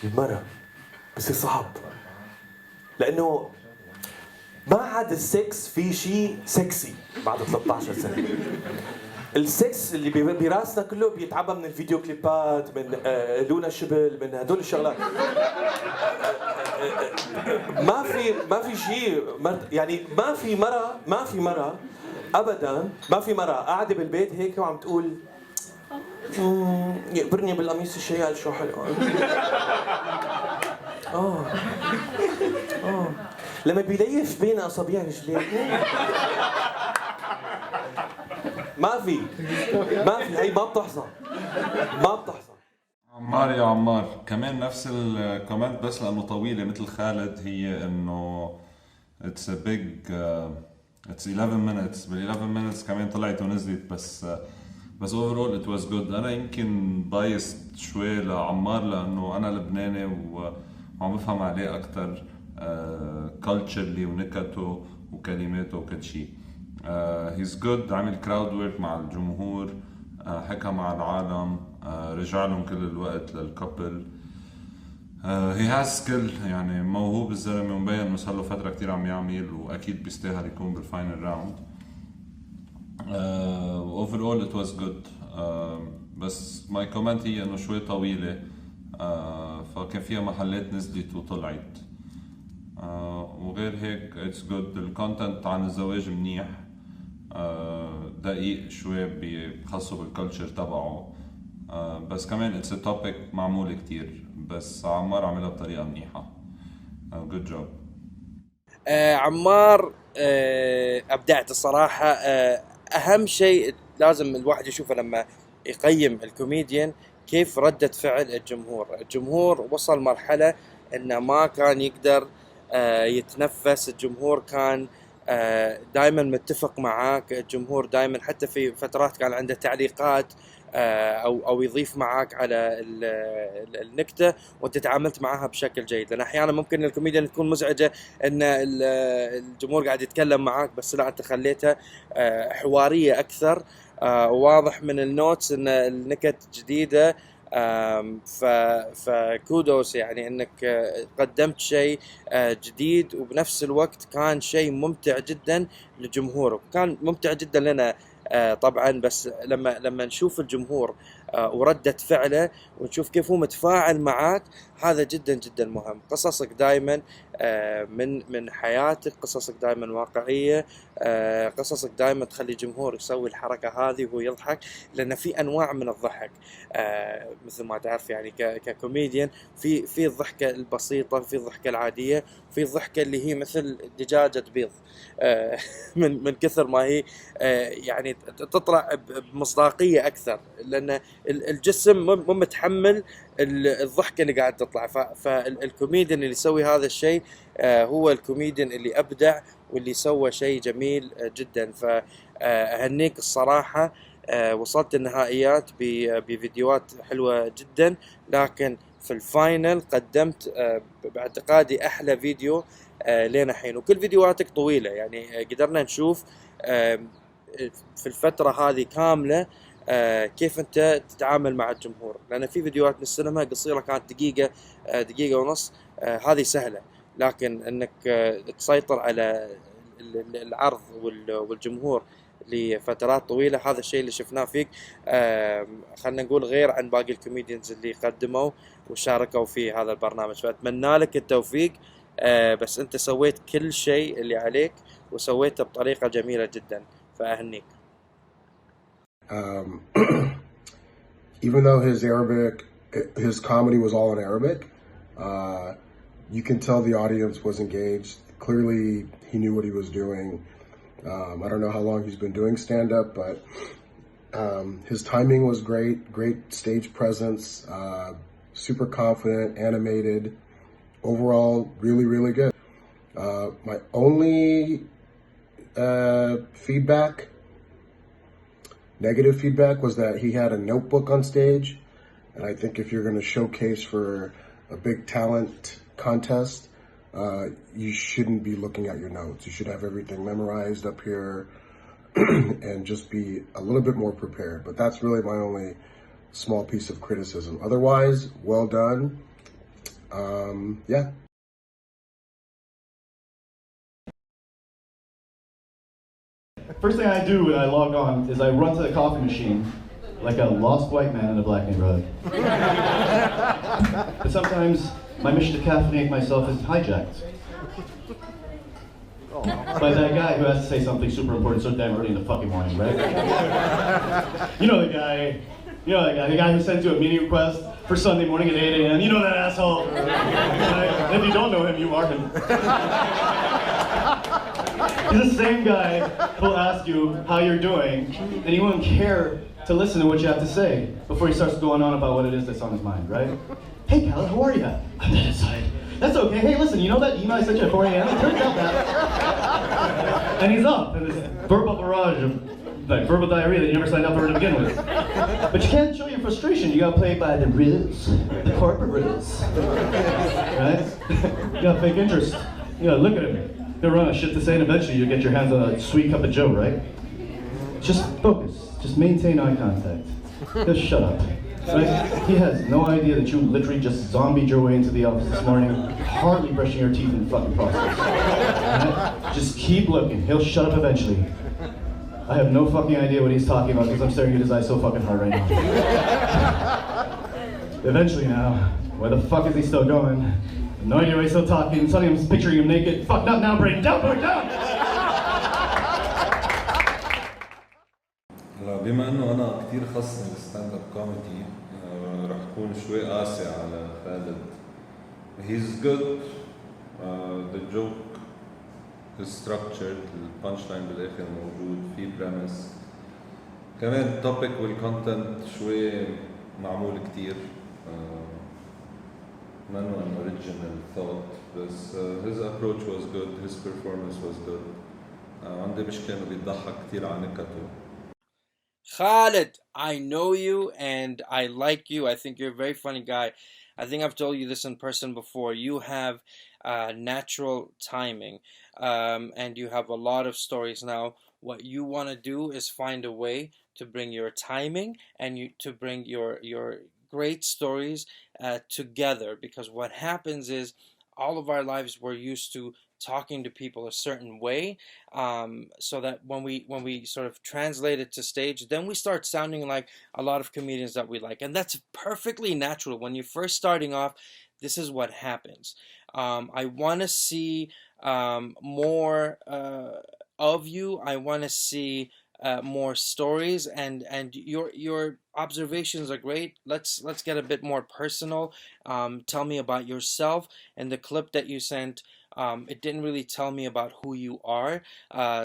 المرأة بصير صعب لانه ما عاد السكس في شيء سكسي بعد 13 سنة. السكس اللي براسنا كله بيتعبى من الفيديو كليبات، من لونا شبل، من هدول الشغلات. ما في شيء يعني ما في مرة ابدا، ما في مرة قاعدة بالبيت هيك وعم تقول يقبرني بالقميص الشيال شو حلو. لما بيليف بين اصابع رجليه ما في هي ما بتحصل. عمار يا عمار كمان نفس الكومنت بس لانه طويله مثل خالد، هي انه اتس ا بيج اتس 11 minutes. بال 11 minutes كمان طلعت ونزلت بس overall it was good. انا يمكن بايست شوي لعمار لانه انا لبناني وعم بفهم عليه اكثر culturally ونكته وكلماته وكل شيء. he's good، عمل crowd work مع الجمهور، حكى مع العالم، رجع لهم كل الوقت للكابل. he has skill، يعني موهوب الزلمه ومبين انه صار له فتره كثير عم يعمل واكيد بيستاهل يكون بالفاينل راوند. overall it was good. بس ماي كومنت هي انه شوي طويله، فكان فيها محلات نزلت وطلعت. وغير هيك اتس جود. الكونتنت عن الزواج منيح، دقيق شوي بخصه بالكلتشر تبعه، بس كمان اتس توبيك معمول كتير، بس عمار عملها بطريقه منيحه. جود جوب عمار. ابدعت الصراحه. اهم شيء لازم الواحد يشوفه لما يقيم الكوميديان كيف ردة فعل الجمهور وصل مرحله انه ما كان يقدر يتنفس. الجمهور كان دائما متفق معاك، الجمهور دائما حتى في فترات كان عنده تعليقات او يضيف معاك على النكته وانت تعاملت معها بشكل جيد. لان احيانا ممكن الكوميديا تكون مزعجه ان الجمهور قاعد يتكلم معاك، بس لا انت خليتها حواريه اكثر. واضح من النوتس ان النكت جديده. فكودوس يعني انك قدمت شيء جديد، وبنفس الوقت كان شيء ممتع جدا للجمهور، وكان ممتع جدا لنا طبعا. بس لما نشوف الجمهور وردة فعله ونشوف كيف هو متفاعل معاك، هذا جدا جدا مهم. قصصك دائما من حياتك، قصصك دائما واقعية، قصصك دائما تخلي الجمهور يسوي الحركة هذه وهو يضحك، لأن في أنواع من الضحك مثل ما تعرف يعني ككوميديان، في الضحكة البسيطة، في الضحكة العادية، في الضحكة اللي هي مثل دجاجة بيض من كثر ما هي يعني تطلع بمصداقية أكثر، لأن الجسم مو متحمل الضحكة اللي قاعد تطلع. فالكوميديان اللي يسوي هذا الشيء هو الكوميديان اللي أبدع واللي سوى شيء جميل جدا. فأهنيك الصراحة، وصلت النهائيات بفيديوهات حلوة جدا، لكن في الفاينل قدمت باعتقادي أحلى فيديو لين الحين. وكل فيديوهاتك طويلة، يعني قدرنا نشوف في الفترة هذه كاملة كيف أنت تتعامل مع الجمهور، لأن في فيديوهات من السينما قصيرة كانت دقيقة ونص، هذه سهلة، لكن أنك تسيطر على العرض والجمهور لفترات طويلة، هذا الشيء اللي شفناه فيك. خلنا نقول غير عن باقي الكوميديانز اللي قدموا وشاركوا في هذا البرنامج. فأتمنى لك التوفيق، بس أنت سويت كل شيء اللي عليك وسويته بطريقة جميلة جدا، فأهنيك. Even though his comedy was all in Arabic, you can tell the audience was engaged. Clearly, he knew what he was doing. I don't know how long he's been doing stand-up, but his timing was great stage presence, super confident, animated. Overall, really, really good. My only negative feedback was that he had a notebook on stage, and I think if you're going to showcase for a big talent contest, you shouldn't be looking at your notes. You should have everything memorized up here and just be a little bit more prepared. But that's really my only small piece of criticism. Otherwise, well done. Yeah. First thing I do when I log on is I run to the coffee machine like a lost white man in a black neighborhood. But sometimes my mission to caffeinate myself is hijacked by that guy who has to say something super important so damn early in the fucking morning, right? You know the guy who sends you a meeting request for Sunday morning at 8 a.m. You know that asshole. Right? If you don't know him, you are him. He's the same guy who'll ask you how you're doing, and he won't care to listen to what you have to say before he starts going on about what it is that's on his mind, right? Hey, Cal, how are you? I'm dead inside. That's okay. Hey, listen, you know that email I sent you at 4 a.m.? It turns out that... And he's up in this verbal barrage of like verbal diarrhea that you never signed up for to begin with. But you can't show your frustration. You gotta play by the rules, the corporate rules, right? You gotta fake interest. You gotta look at him. He'll run a shit to say, and eventually you'll get your hands on a sweet cup of Joe, right? Just focus. Just maintain eye contact. Just shut up. Right? He has no idea that you literally just zombied your way into the office this morning, hardly brushing your teeth in the fucking process. Right? Just keep looking. He'll shut up eventually. I have no fucking idea what he's talking about because I'm staring at his eyes so fucking hard right now. Eventually now, where the fuck is he still going? No idea why he's still talking. Suddenly I'm picturing him naked. Fuck, not now, Brayden. Down, boy, down! هلا بما انه انا كثير خصني بالستاند اب كوميدي، رح اكون شوي قاسي على خالد. He's good. The joke is structured. البانش لاين بالاخر موجود، في بريمس. كمان التوبيك والكونتنت شوي معمول كثير. منه an original thought, بس his approach was good, his performance was good. عندي مشكلة انه بيضحك كثير على نكته. Khalid, I know you and I like you. I think you're a very funny guy. I think I've told you this in person before. You have natural timing, and you have a lot of stories. Now, what you want to do is find a way to bring your timing and to bring your great stories together. Because what happens is, all of our lives we're used to talking to people a certain way, so that when we sort of translate it to stage, then we start sounding like a lot of comedians that we like, and that's perfectly natural. When you're first starting off, this is what happens. I want to see more of you. I want to see more stories, and your observations are great. Let's get a bit more personal. Tell me about yourself. And the clip that you sent, it didn't really tell me about who you are.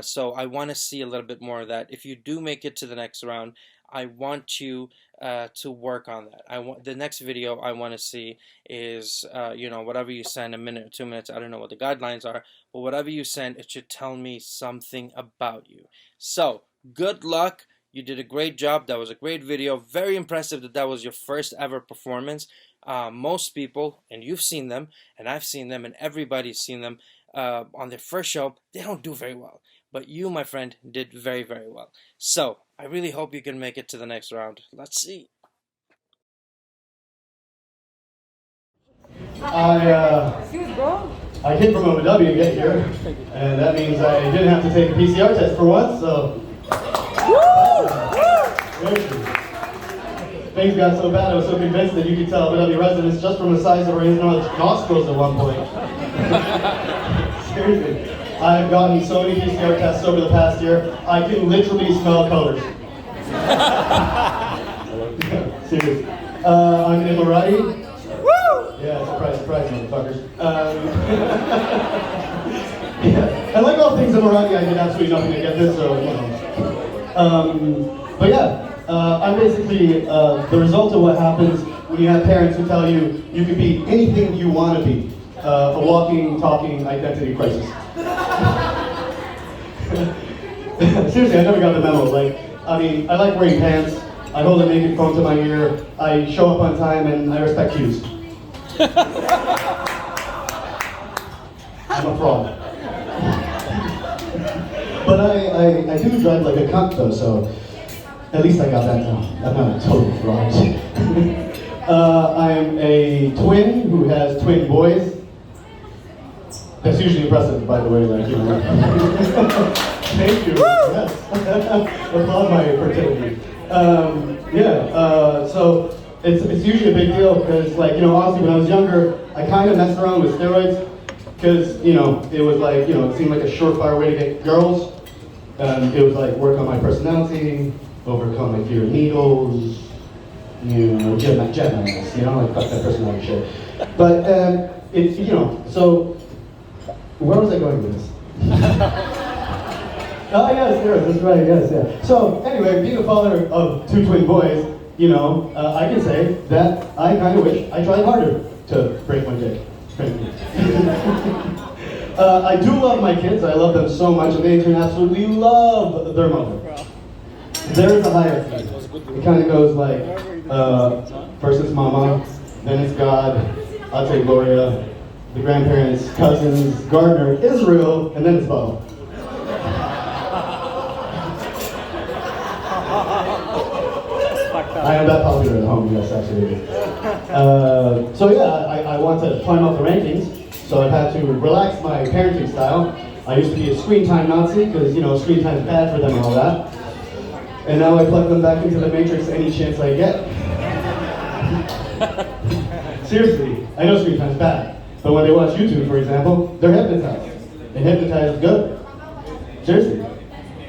So I want to see a little bit more of that. If you do make it to the next round, I want you to work on that. I want the next video I want to see is whatever you send, a minute or 2 minutes. I don't know what the guidelines are, but whatever you send, it should tell me something about you. So good luck. You did a great job. That was a great video. Very impressive that was your first ever performance. Most people, and you've seen them, and I've seen them, and everybody's seen them on their first show, they don't do very well. But you, my friend, did very, very well. So I really hope you can make it to the next round. Let's see. I came from Abu Dhabi to get here, and that means I didn't have to take a PCR test for once, so... Things got so bad, I was so convinced that you could tell Abu Dhabi residents just from the size of our nostrils at one point. Seriously. I've gotten so many PCR tests over the past year, I can literally smell colors. Seriously. I'm Emirati. Yeah, surprise, motherfuckers. Yeah. And like all things Emirati, I did absolutely nothing to get this, so, but yeah. I'm basically the result of what happens when you have parents who tell you you can be anything you want to be. A walking, talking identity crisis. Seriously, I never got the memo. I like wearing pants, I hold a naked phone to my ear, I show up on time, and I respect cues. I'm a fraud. But I do drive like a cunt though, so at least I got that down. I'm not a total fraud. I'm a twin who has twin boys. That's usually impressive, by the way. Thank you. Yes. Applaud my fertility. So it's usually a big deal because, honestly, when I was younger, I kind of messed around with steroids because, it was it seemed like a surefire way to get girls. It was work on my personality, overcome my fear of needles, get my fuck that personality shit. But so where was I going with this? Oh yes, that's right, yes, yeah. So anyway, being a father of two twin boys, I can say that I kind of wish I tried harder to break my dick. I do love my kids. I love them so much, and they in turn absolutely love their mother. There is a hierarchy. It kind of goes first it's mama, then it's God, Ate Gloria, the grandparents, cousins, Gardner, Israel, and then it's Bo. I am that popular at home, yes, actually. I want to climb up the rankings. So I've had to relax my parenting style. I used to be a screen time Nazi because, screen time's bad for them and all that. And now I plug them back into the matrix any chance I get. Seriously, I know screen time's bad, but when they watch YouTube, for example, they're hypnotized. And hypnotized is good. Seriously.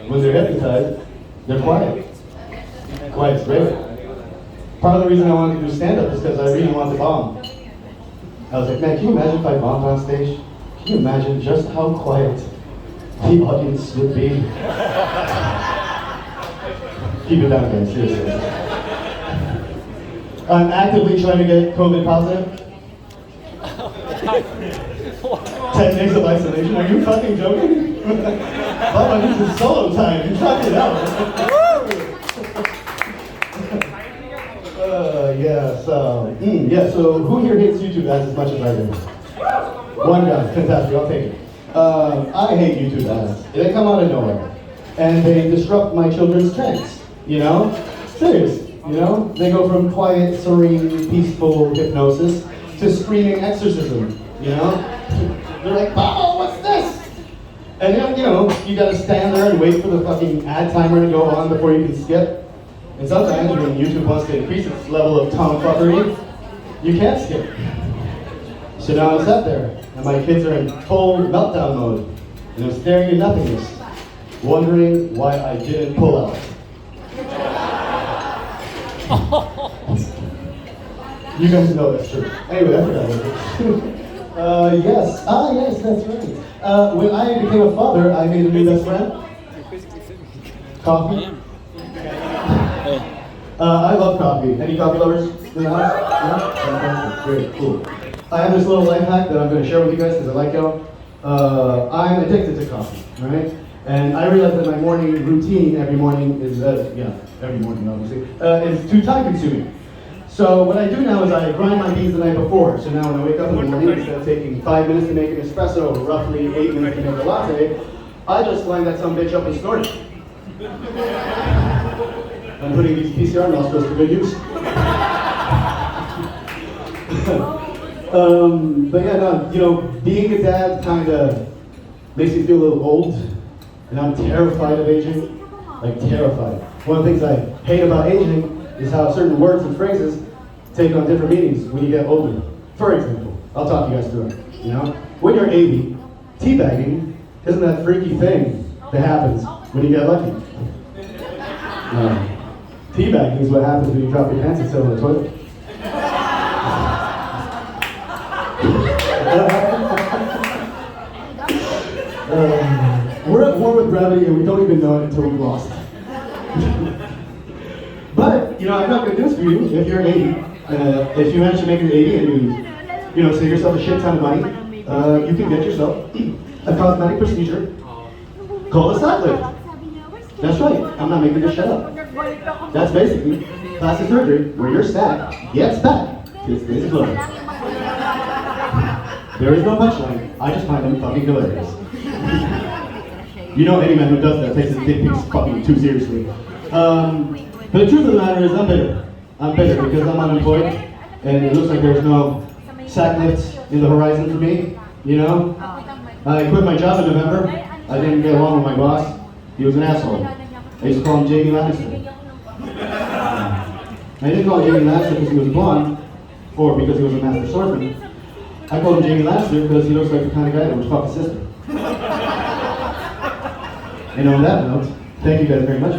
When they're hypnotized, they're quiet. Quiet's great. Part of the reason I wanted to do stand-up is because I really wanted to bomb. I was like, man, can you imagine if I bombed on stage? Can you imagine just how quiet the audience would be? Keep it down, guys, seriously. I'm actively trying to get COVID positive. 10 days of isolation, are you fucking joking? Baba, this is solo time, you tried it out. Yeah, so who here hates YouTube ads as much as I do? One guy, fantastic, I'll take it. I hate YouTube ads. They come out of nowhere. And they disrupt my children's trance, you know? Serious, you know? They go from quiet, serene, peaceful hypnosis to screaming exorcism, you know? They're like, Papa, what's this? And then, you know, you gotta stand there and wait for the fucking ad timer to go on before you can skip. And sometimes when YouTube wants to increase its level of tomfuckery, you can't skip. So now I'm sat there, and my kids are in full meltdown mode, and I'm staring at nothingness, wondering why I didn't pull out. You guys know that's true. Anyway, I forgot what it is. Yes, that's right. When I became a father, I made a new best friend. Coffee. I love coffee. Any coffee lovers in the house? Yeah? Fantastic. Great, cool. I have this little life hack that I'm going to share with you guys because I like y'all. I'm addicted to coffee, right? And I realize that my morning routine every morning is, every morning obviously, is too time consuming. So what I do now is I grind my beans the night before. So now when I wake up in the morning, instead of taking 5 minutes to make an espresso or roughly 8 minutes to make a latte, I just line that some bitch up and snort it. I'm putting these PCR nostrils to good use. But yeah, no, you know, being a dad kind of makes me feel a little old, and I'm terrified of aging, like terrified. One of the things I hate about aging is how certain words and phrases take on different meanings when you get older. For example, I'll talk you guys through it, you know? When you're 80, teabagging isn't that freaky thing that happens when you get lucky. Teabagging is what happens when you drop your pants and sit on the toilet. We're at war with gravity and we don't even know it until we've lost. But, you know, I'm not going to do this for you if you're 80. If you manage to make it 80 and you know, save yourself a shit ton of money, you can get yourself a cosmetic procedure called a sack lift. That's right, I'm not making this shit up. That's basically plastic surgery where your sack gets back to its basic level. There is no punchline, I just find them fucking hilarious. You know any man who does that takes his dick pics fucking too seriously. But the truth of the matter is I'm bitter. I'm bitter because I'm unemployed and it looks like there's no sack lifts in the horizon for me, you know? I quit my job in November. I didn't get along with my boss. He was an asshole. I used to call him Jamie Lannister. I didn't call him Jamie Lannister because he was blonde or because he was a master swordsman. I called him Jamie Lannister because he looks like the kind of guy that would fuck his sister. And on that note, thank you guys very much.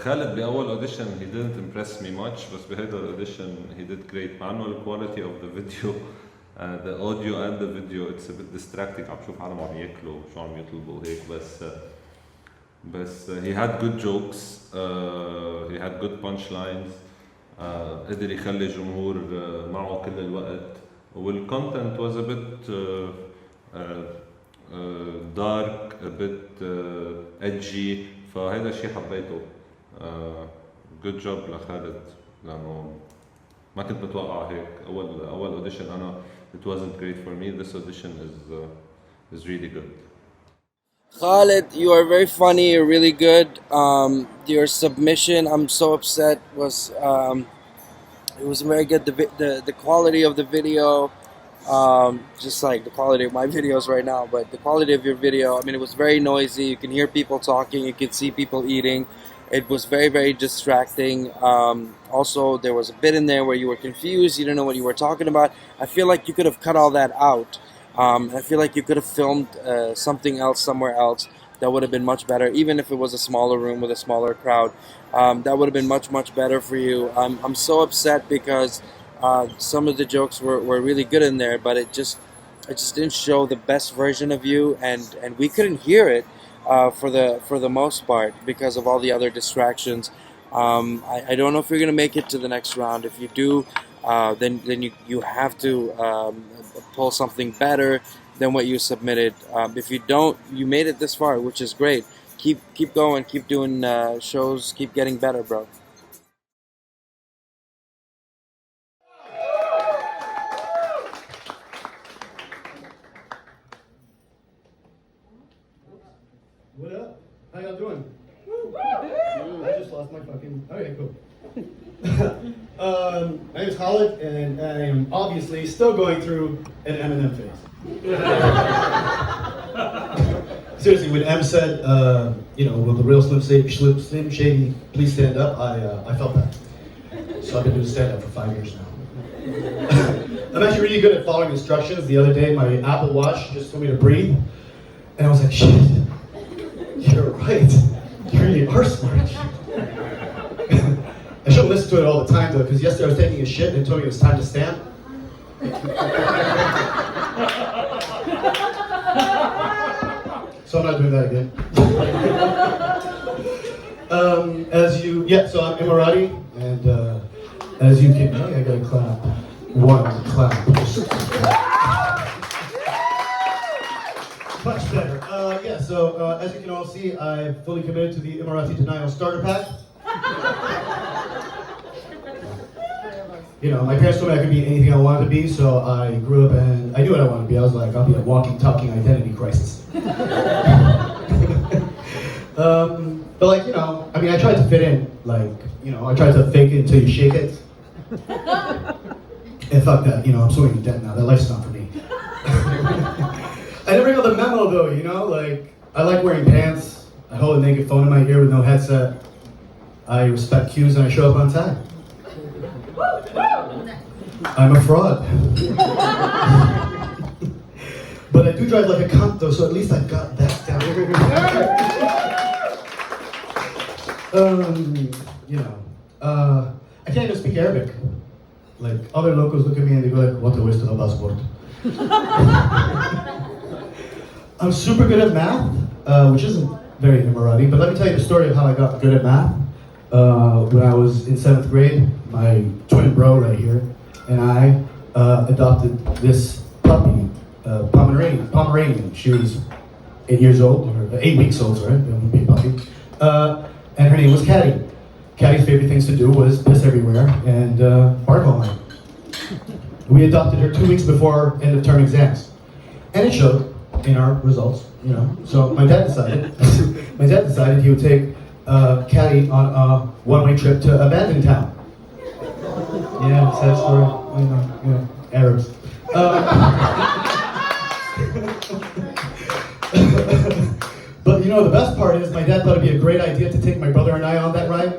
Khaled بأول audition he didn't impress me much بس بهيدا audition he did great مع انه the quality of the video the audio and the video it's a bit distracting عم شوف عالم عم ياكلوا شو عم يطلبوا هيك بس he had good jokes he had good punchlines قدر يخلي الجمهور معه كل الوقت والcontent was a bit dark a bit edgy فهذا الشيء حبيته good job لخالد لأنه ما كنت متوقع هيك أول audition أنا it wasn't great for me this audition is really good. Khalid, you are very funny, you're really good. Your submission, I'm so upset, was it was very good. The quality of the video, just like the quality of my videos right now, but the quality of your video, I mean, it was very noisy. You can hear people talking, you can see people eating. It was very, very distracting. Also, there was a bit in there where you were confused, you didn't know what you were talking about. I feel like you could have cut all that out. I feel like you could have filmed something else somewhere else that would have been much better, even if it was a smaller room with a smaller crowd. That would have been much, much better for you. I'm so upset because some of the jokes were really good in there, but it just didn't show the best version of you, and we couldn't hear it for the most part because of all the other distractions. I don't know if you're gonna make it to the next round. If you do, then you have to pull something better. than what you submitted. If you don't, you made it this far, which is great. Keep going, keep doing shows, keep getting better, bro. What up? How y'all doing? I just lost my fucking. Okay, cool. My name is Khalid, and I am obviously still going through an Eminem phase. Seriously, when M said, will the real Slim Shady please stand up? I felt that. So I've been doing stand up for 5 years now. I'm actually really good at following instructions. The other day, my Apple Watch just told me to breathe, and I was like, shit. You're right. You really are smart. I shouldn't listen to it all the time though, because yesterday I was taking a shit and it told me it was time to stamp. So I'm not doing that again. So I'm Emirati, and as you can, I gotta clap. One clap. Much better. As you can all see, I've fully committed to the Emirati Denial Starter Pack. My parents told me I could be anything I wanted to be, so I grew up and I knew what I wanted to be. I was like, I'll be a walking, talking identity crisis. I tried to fit in. I tried to fake it until you shake it. And fuck that, I'm swimming in debt now. That life's not for me. I never got the memo though, I like wearing pants, I hold a naked phone in my ear with no headset, I respect cues and I show up on time. I'm a fraud. But I do drive like a cunt though, so at least I got that down. I can't even speak Arabic. Other locals look at me and they go like, what a waste of a passport. I'm super good at math, which isn't very Emirati, but let me tell you the story of how I got good at math. When I was in 7th grade, my twin bro right here and I adopted this puppy, Pomeranian. She was 8 years old, or 8 weeks old, sorry, big puppy. And her name was Caddy. Caddy's favorite things to do was piss everywhere and bark all night. We adopted her 2 weeks before end of term exams. And it showed in our results, So my dad decided he would take Caddy on a one-way trip to Abandoned Town. Yeah, sad story, Arabs. But the best part is my dad thought it'd be a great idea to take my brother and I on that ride.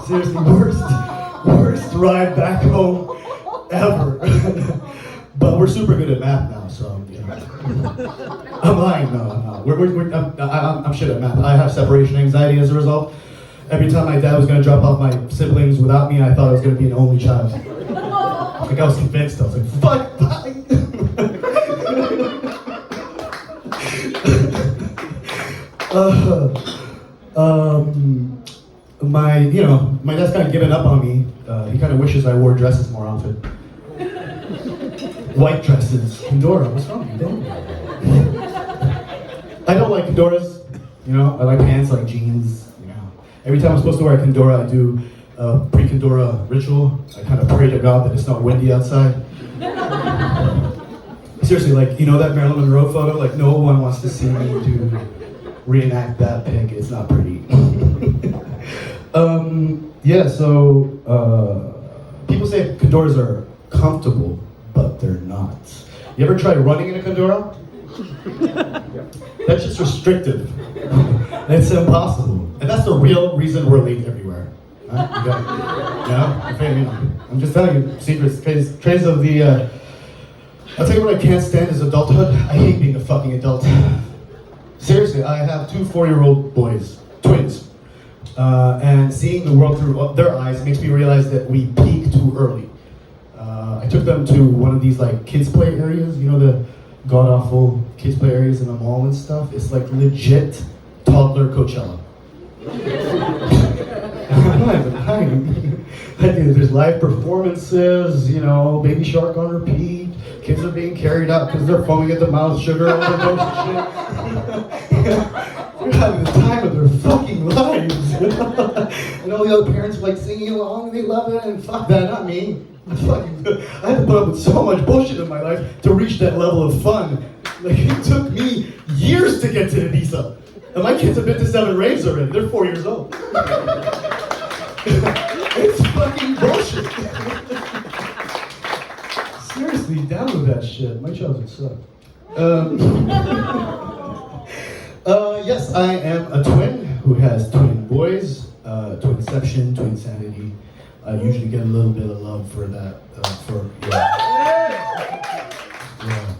Seriously, worst ride back home ever. But we're super good at math now, so I'm lying. No, I'm not. I'm shit at math. I have separation anxiety as a result. Every time my dad was gonna drop off my siblings without me, I thought I was gonna be an only child. I was convinced. I was like, fuck, bye. My dad's kind of given up on me. He kind of wishes I wore dresses more often. White dresses. Fedora, what's wrong with you? I don't like fedoras. I like pants, I like jeans. Every time I'm supposed to wear a fedora, I do a pre-fedora ritual. I kind of pray to God that it's not windy outside. Seriously, that Marilyn Monroe photo, no one wants to see me reenact that pic. It's not pretty. People say fedoras are comfortable, but they're not. You ever tried running in a fedora? That's just restrictive. It's impossible. And that's the real reason we're late everywhere. I'm just telling you secrets, traits of the, I'll tell you what I can't stand is adulthood. I hate being a fucking adult. Seriously, I have 2 4-year-old boys, twins. And seeing the world through their eyes makes me realize that we peak too early. I took them to one of these kids play areas, the god-awful kids play areas in the mall and stuff. It's legit toddler Coachella. I'm not even lying. Like, there's live performances, you know, Baby Shark on repeat. Kids are being carried out because they're foaming at the mouth, sugar overdose and shit. They're having the time of their fucking lives. And all the other parents are like singing along and they love it, and fuck that, not me. I had to put up with so much bullshit in my life to reach that level of fun. Like, it took me years to get to Ibiza. And my kids have been to 7 raves already. They're 4 years old. It's fucking bullshit. Seriously, down with that shit. My children suck. Yes, I am a twin who has twin boys. Twinception, twin sanity. I usually get a little bit of love for that. Yeah.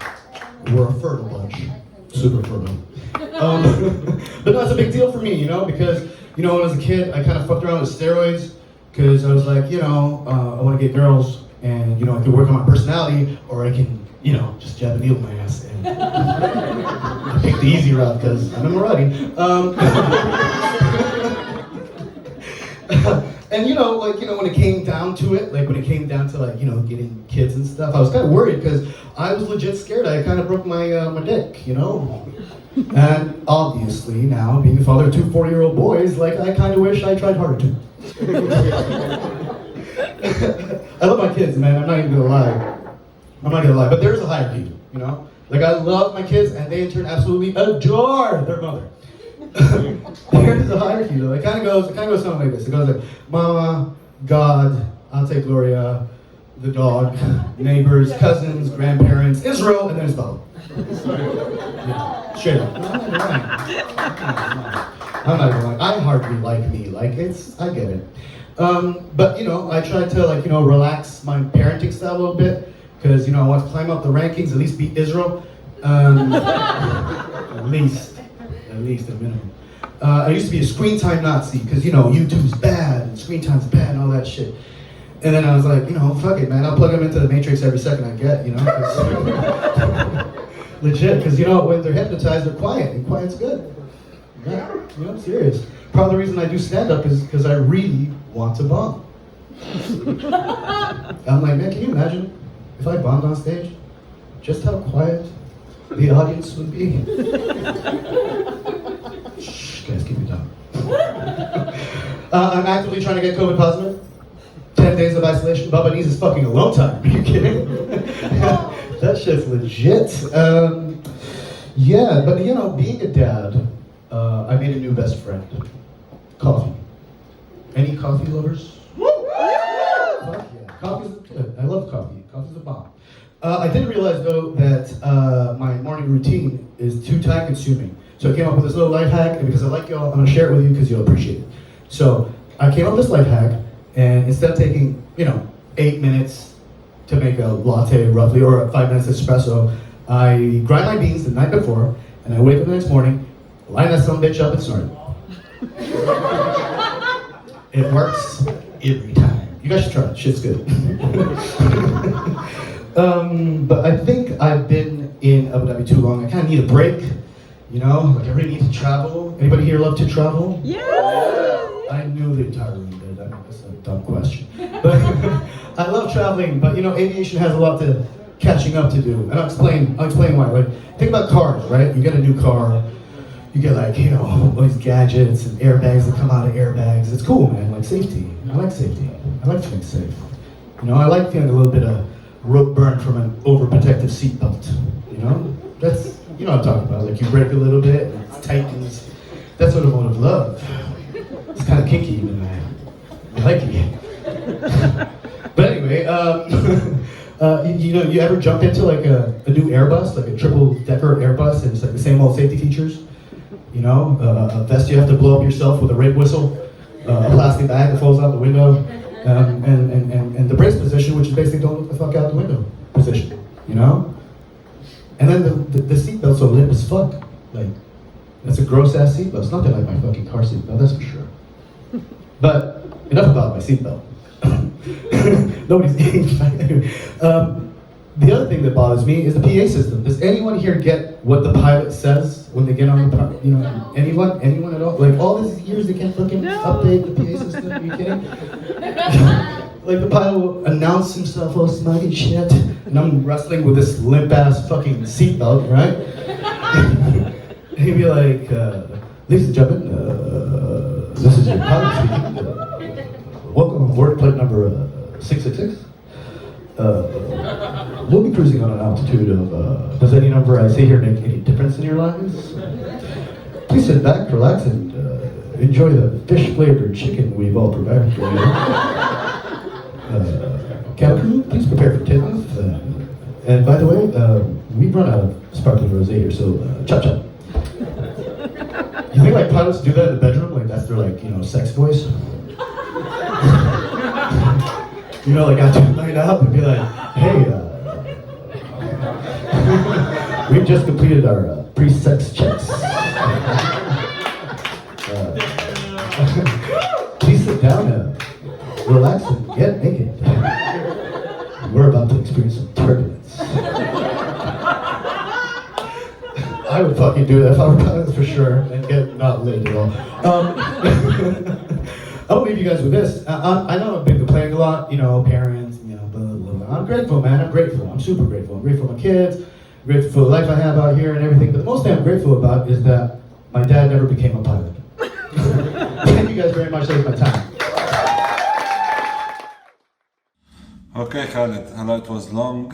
We're a fertile bunch. Super fertile. But no, it's a big deal for me, you know, because, you know, when I was a kid, I kind of fucked around with steroids because I was like, you know, I want to get girls and, you know, I can work on my personality or I can, you know, just jab a needle in my ass. And I picked the easy route because I'm already. And you know, like, you know, when it came down to it, like when it came down to like, you know, getting kids and stuff, I was kind of worried because I was legit scared. I kind of broke my my dick, you know? And obviously now, being the father of 2 4-year-old boys, like I kind of wish I tried harder too. I love my kids, man, I'm not even gonna lie. I'm not gonna lie, but there's a hierarchy, you know? Like I love my kids and they in turn absolutely adore their mother. There's a hierarchy though. It kind of goes something like this. It goes like Mama, God, Auntie Gloria, the dog, neighbors, cousins, grandparents, Israel, and then it's Baba. Yeah, straight up. I'm not even like, I hardly like me. Like I get it. But you know, I tried to like, you know, relax my parenting style a little bit because, you know, I want to climb up the rankings, at least beat Israel. At least a minimum. I used to be a screen time Nazi because, you know, YouTube's bad and screen time's bad and all that shit. And then I was like, you know, fuck it, man. I'll plug them into the Matrix every second I get, you know. Legit, because, you know, when they're hypnotized, they're quiet, and quiet's good. Yeah, you know, I'm serious. Part of the reason I do stand-up is because I really want to bomb. I'm like, man, can you imagine if I bombed on stage? Just how quiet the audience would be. Shh, guys, keep it down. I'm actively trying to get COVID positive. 10 days of isolation. Baba needs his fucking alone time. Are you kidding? That shit's legit. Yeah, but you know, being a dad, I made a new best friend. Coffee. Any coffee lovers? Fuck yeah. Coffee's good. I love coffee. Coffee's a bomb. I didn't realize though that my morning routine is too time consuming. So I came up with this little life hack, and because I like y'all, I'm gonna share it with you because you'll appreciate it. So I came up with this life hack, and instead of taking, you know, 8 minutes to make a latte roughly, or 5 minutes espresso, I grind my beans the night before, and I wake up the next morning, line that son of a bitch up and snort it. It works every time. You guys should try it, shit's good. But I think I've been in Abu Dhabi too long. I kind of need a break, you know? Like I really need to travel. Anybody here love to travel? Yeah! I knew the entire room did. I know that's a dumb question. But I love traveling, but you know, aviation has a lot to catching up to do. And I'll explain why. Like, think about cars, right? You get a new car, you get like, you know, all these gadgets and airbags that come out of airbags. It's cool, man, like safety. I like safety. I like feeling safe. You know, I like feeling a little bit of rope burn from an overprotective seatbelt. You know? That's, you know what I'm talking about. Like you brake a little bit, and it tightens. That's sort of mode of love. It's kind of kinky even. I like it. But anyway, you know, you ever jump into like a new Airbus, like a triple-decker Airbus, and it's like the same old safety features? You know, a vest you have to blow up yourself with a rape whistle, a plastic bag that falls out the window, and the brace position, which is basically don't look the fuck out the window position, you know? And then the seatbelt's so limp as fuck. Like, that's a gross-ass seatbelt. It's nothing like my fucking car seatbelt, that's for sure. But enough about my seatbelt. Nobody's getting the other thing that bothers me is the PA system. Does anyone here get what the pilot says when they get on the, you know, anyone at all? Like all these years they can't fucking update the PA system, are you kidding? like the pilot will announce himself, oh, smug and shit, and I'm wrestling with this limp ass fucking seatbelt, right? And he'd be like, ladies and gentlemen, this is your pilot speaking. Welcome on board flight number 666. We'll be cruising on an altitude of, does any number I say here make any difference in your lives? Please sit back, relax, and enjoy the fish-flavored chicken we've all provided for you. Cabin crew, please prepare for takeoff. And by the way, we run out of sparkling rosé here, so chop. You think like pilots do that in the bedroom? Like that's their like, you know, sex voice? You know, like after night out and be like, hey, we've just completed our pre-sex checks. Please sit down, relax and get naked. We're about to experience some turbulence. I would fucking do that if I were pilots for sure, and get not lit at all. I'll leave you guys with this. I know I've been complaining a lot, you know, parents, you know, blah, blah, blah. I'm grateful, man. I'm grateful. I'm super grateful. I'm grateful for my kids. I'm grateful for the life I have out here and everything. But the most thing I'm grateful about is that my dad never became a pilot. Thank you guys very much. That was my time. Okay خالد, هلا it was long,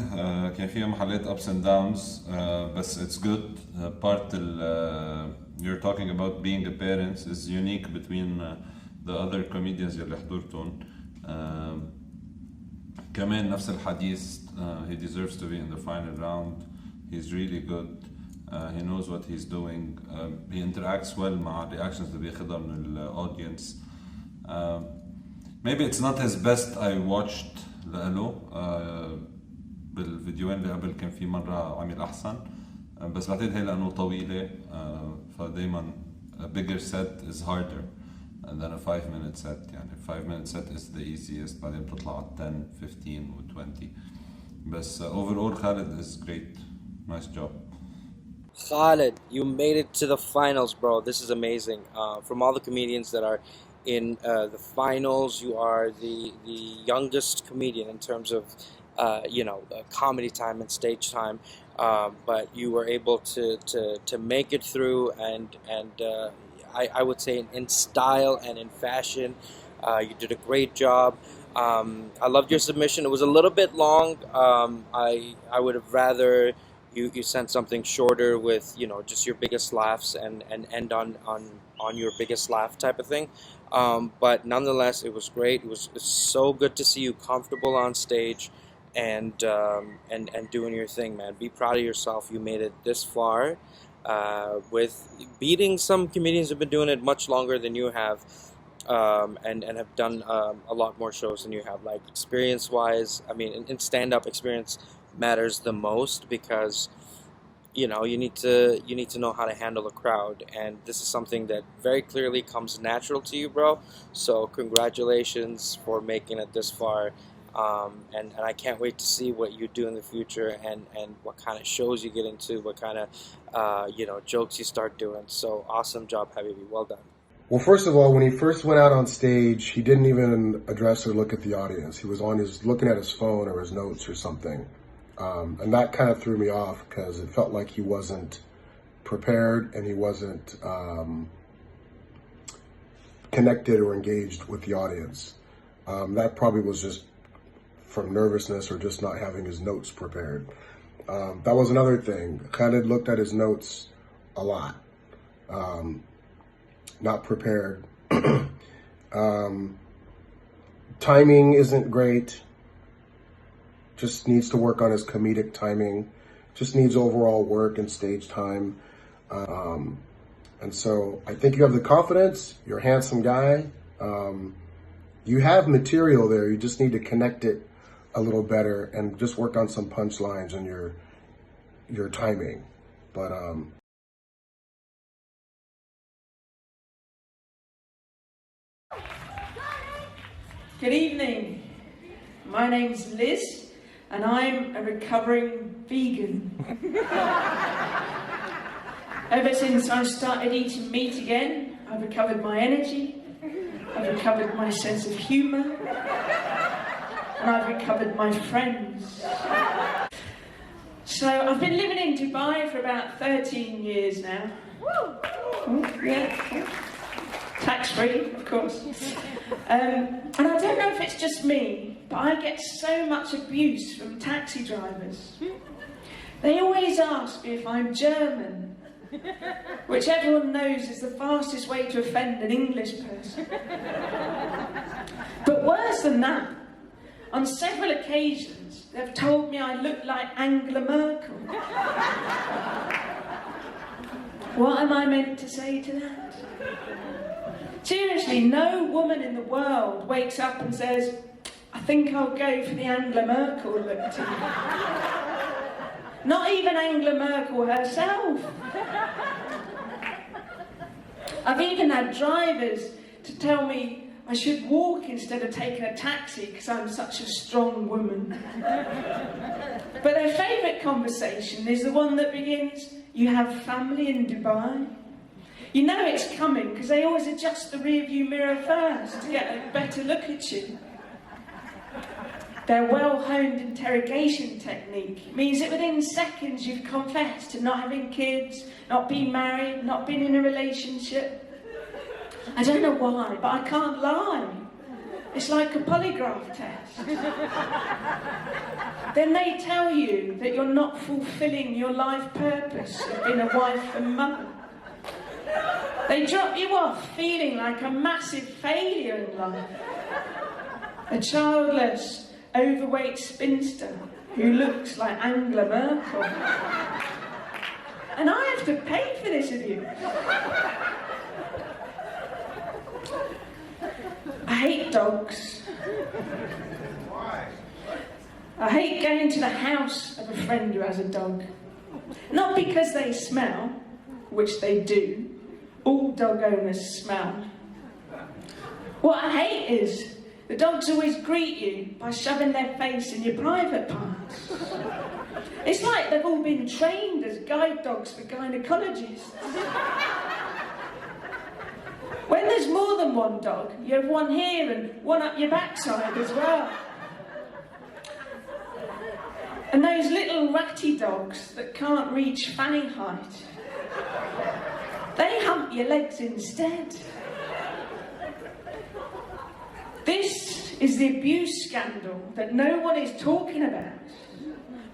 كان فيها محلات ups and downs, بس it's good. Part you're talking about being a parent is unique between the other comedians اللي حضرتهم. كمان نفس الحديث, he deserves to be in the final round. He's really good. He knows what he's doing. He interacts well مع reactions اللي بياخدها من audience. Maybe it's not his best I watched لألو. بالفيديوين اللي قبل كان في مرة عمل أحسن, بس بعتقد هي لأنه طويلة, فدايما a bigger set is harder than a 5-minute set. يعني 5-minute set is the easiest, بعدين بتطلع على 10, 15 و 20. بس overall Khaled is great. Nice job. Khaled, you made it to the finals, bro. This is amazing. From all the comedians that are in the finals, you are the youngest comedian in terms of comedy time and stage time. But you were able to make it through, and I would say in style and in fashion, you did a great job. I loved your submission. It was a little bit long. I would have rather you sent something shorter with, you know, just your biggest laughs and end on your biggest laugh type of thing. But nonetheless, it was great. It was so good to see you comfortable on stage and doing your thing, man. Be proud of yourself. You made it this far with beating some comedians who've been doing it much longer than you have, and have done a lot more shows than you have. Like experience-wise, I mean, in stand-up, experience matters the most, because you know you need to know how to handle a crowd, and this is something that very clearly comes natural to you, bro. So congratulations for making it this far, and I can't wait to see what you do in the future, and what kind of shows you get into, what kind of jokes you start doing. So awesome job, Habibi. Well done. Well, first of all, when he first went out on stage, he didn't even address or look at the audience. He was looking at his phone or his notes or something. And that kind of threw me off, because it felt like he wasn't prepared and he wasn't connected or engaged with the audience. That probably was just from nervousness or just not having his notes prepared. That was another thing. Khaled looked at his notes a lot. Not prepared. Timing isn't great. Just needs to work on his comedic timing. Just needs overall work and stage time. And so I think you have the confidence. You're a handsome guy. You have material there. You just need to connect it a little better and just work on some punchlines and your timing. But good evening. My name's Liz, and I'm a recovering vegan. Ever since I started eating meat again, I've recovered my energy, I've recovered my sense of humour, and I've recovered my friends. So I've been living in Dubai for about 13 years now. Yeah. Tax-free, of course. And I don't know if it's just me, but I get so much abuse from taxi drivers. They always ask me if I'm German, which everyone knows is the fastest way to offend an English person. But worse than that, on several occasions, they've told me I look like Angela Merkel. What am I meant to say to that? Seriously, no woman in the world wakes up and says, I think I'll go for the Angela Merkel look today. Not even Angela Merkel herself. I've even had drivers to tell me I should walk instead of taking a taxi because I'm such a strong woman. But their favourite conversation is the one that begins, you have family in Dubai? You know it's coming because they always adjust the rear-view mirror first to get a better look at you. Their well-honed interrogation technique means that within seconds you've confessed to not having kids, not being married, not being in a relationship. I don't know why, but I can't lie. It's like a polygraph test. Then they tell you that you're not fulfilling your life purpose of being a wife and mother. They drop you off feeling like a massive failure in life. A childless, overweight spinster who looks like Angela Merkel. And I have to pay for this abuse. I hate dogs. I hate going to the house of a friend who has a dog. Not because they smell, which they do. All dog owners smell. What I hate is the dogs always greet you by shoving their face in your private parts. It's like they've all been trained as guide dogs for gynecologists. When there's more than one dog, you have one here and one up your backside as well. And those little ratty dogs that can't reach fanny height, they hump your legs instead. This is the abuse scandal that no one is talking about.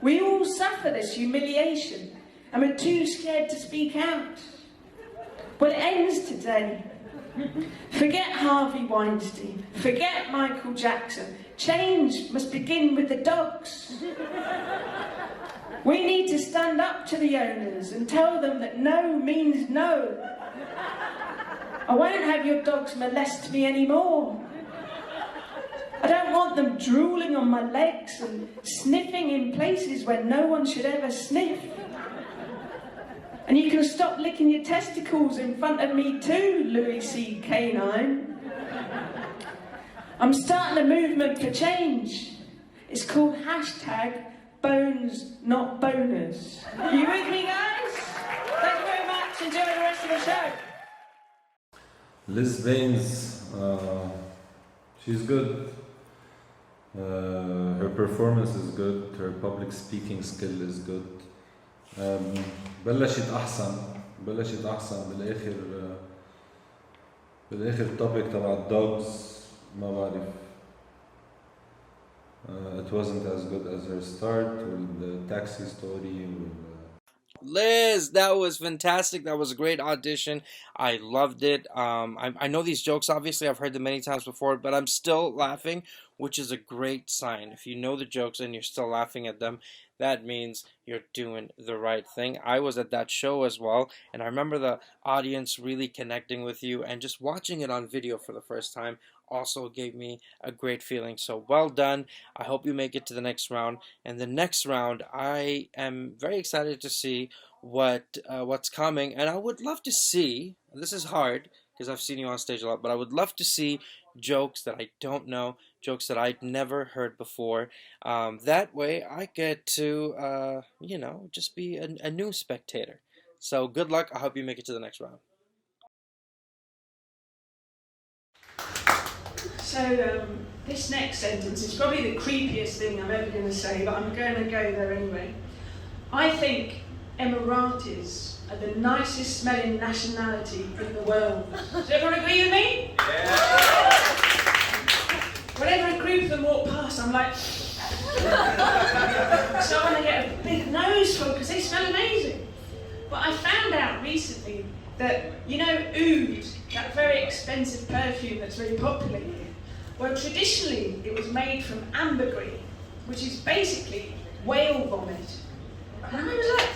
We all suffer this humiliation and we're too scared to speak out. Well, it ends today. Forget Harvey Weinstein. Forget Michael Jackson. Change must begin with the dogs. We need to stand up to the owners and tell them that no means no. I won't have your dogs molest me anymore. I don't want them drooling on my legs and sniffing in places where no one should ever sniff. And you can stop licking your testicles in front of me too, Louis C. Canine. I'm starting a movement for change. It's called #Bones Not Boners. Are you with me, guys? Thank you very much. Enjoy the rest of the show. Liz Baines, she's good. Her performance is good. Her public speaking skill is good. بلشت أحسن بالآخر التوبيك تبع الدوجز ما بعرف. It wasn't as good as her start with the taxi story. Liz, that was fantastic. That was a great audition. I loved it. I know these jokes, obviously, I've heard them many times before, but I'm still laughing, which is a great sign. If you know the jokes and you're still laughing at them, that means you're doing the right thing. I was at that show as well, and I remember the audience really connecting with you, and just watching it on video for the first time also gave me a great feeling. So well done. I hope you make it to the next round. And the next round, I am very excited to see what's coming, and I would love to see, and this is hard because I've seen you on stage a lot, but I would love to see jokes that I don't know, jokes that I'd never heard before. That way I get to, just be a new spectator. So good luck. I hope you make it to the next round. So, This next sentence is probably the creepiest thing I'm ever going to say, but I'm going to go there anyway. I think Emiratis are the nicest smelling nationality in the world. Does everyone agree with me? Yeah. Whenever a group of them walk past, I'm like, so I want to get a big nose full because they smell amazing. But I found out recently that, you know, oud, that very expensive perfume that's very popular here, well, traditionally it was made from ambergris, which is basically whale vomit. And I was like,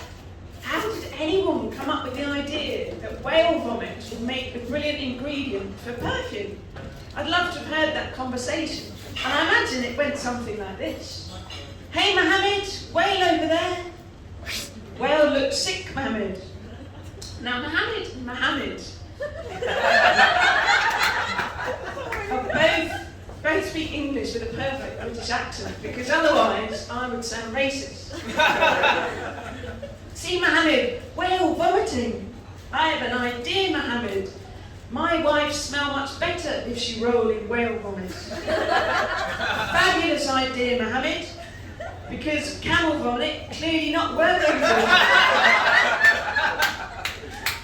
how did anyone come up with the idea that whale vomit would make the brilliant ingredient for perfume? I'd love to have heard that conversation. And I imagine it went something like this. Hey Mohammed, whale over there. Whale looks sick, Mohammed. Now Mohammed and Mohammed both speak English with a perfect British accent, because otherwise I would sound racist. See Mohammed, whale vomiting. I have an idea, Mohammed. My wife smell much better if she roll in whale vomit. Fabulous idea, Mohammed. Because camel vomit clearly not working.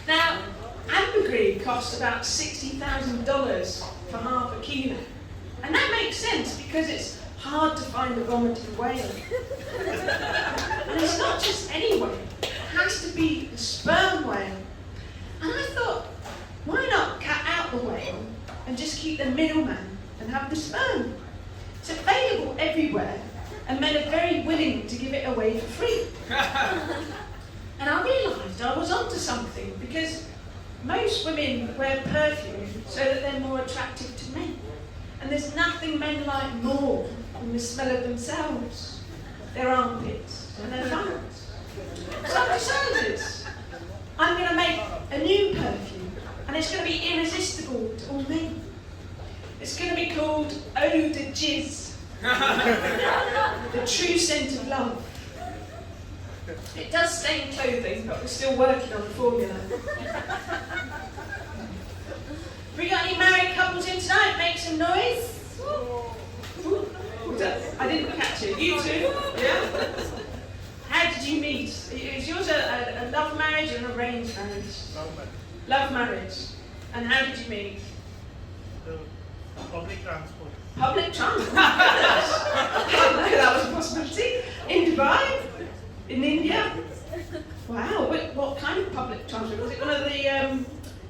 Now, ambergris costs about $60,000 for half a kilo. And that makes sense because it's hard to find a vomiting whale. And it's not just any whale, it has to be a sperm whale. And I thought, why not cut out the whale and just keep the middleman and have the sperm? It's available everywhere and men are very willing to give it away for free. And I realised I was onto something because most women wear perfume so that they're more attractive to men. And there's nothing men like more than the smell of themselves, their armpits and their thumbs. So I decided I'm going to make a new perfume and it's going to be irresistible to all men. It's going to be called Eau de Jizz, the true scent of love. It does stain clothing, but we're still working on the formula. We got any married couples in tonight? Make some noise. I didn't catch it. You two? Yeah? How did you meet? Is yours a love marriage or an arranged marriage? Love marriage. And how did you meet? Public transport. Public transport? I didn't know that was a possibility. In Dubai? In India? Wow, what kind of public transport? Was it one of the,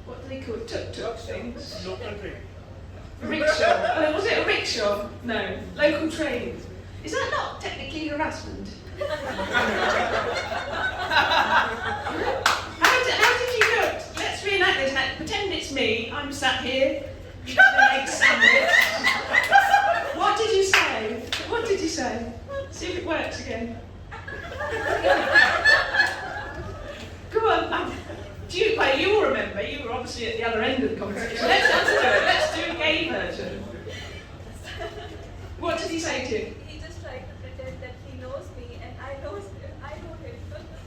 what do they call it, tuk-tuk things? Local train. Rickshaw. Was it a rickshaw? No. Local train. Is that not technically harassment? How did you do it? Let's reenact this. Pretend it's me. I'm sat here. Eating an egg sandwich. What did you say? What did you say? See if it works again. Come on. Well, you will remember. You were obviously at the other end of the conversation. Let's do it. Let's do a gay version. What did he say to you? He just tried to pretend that he knows me and I know him.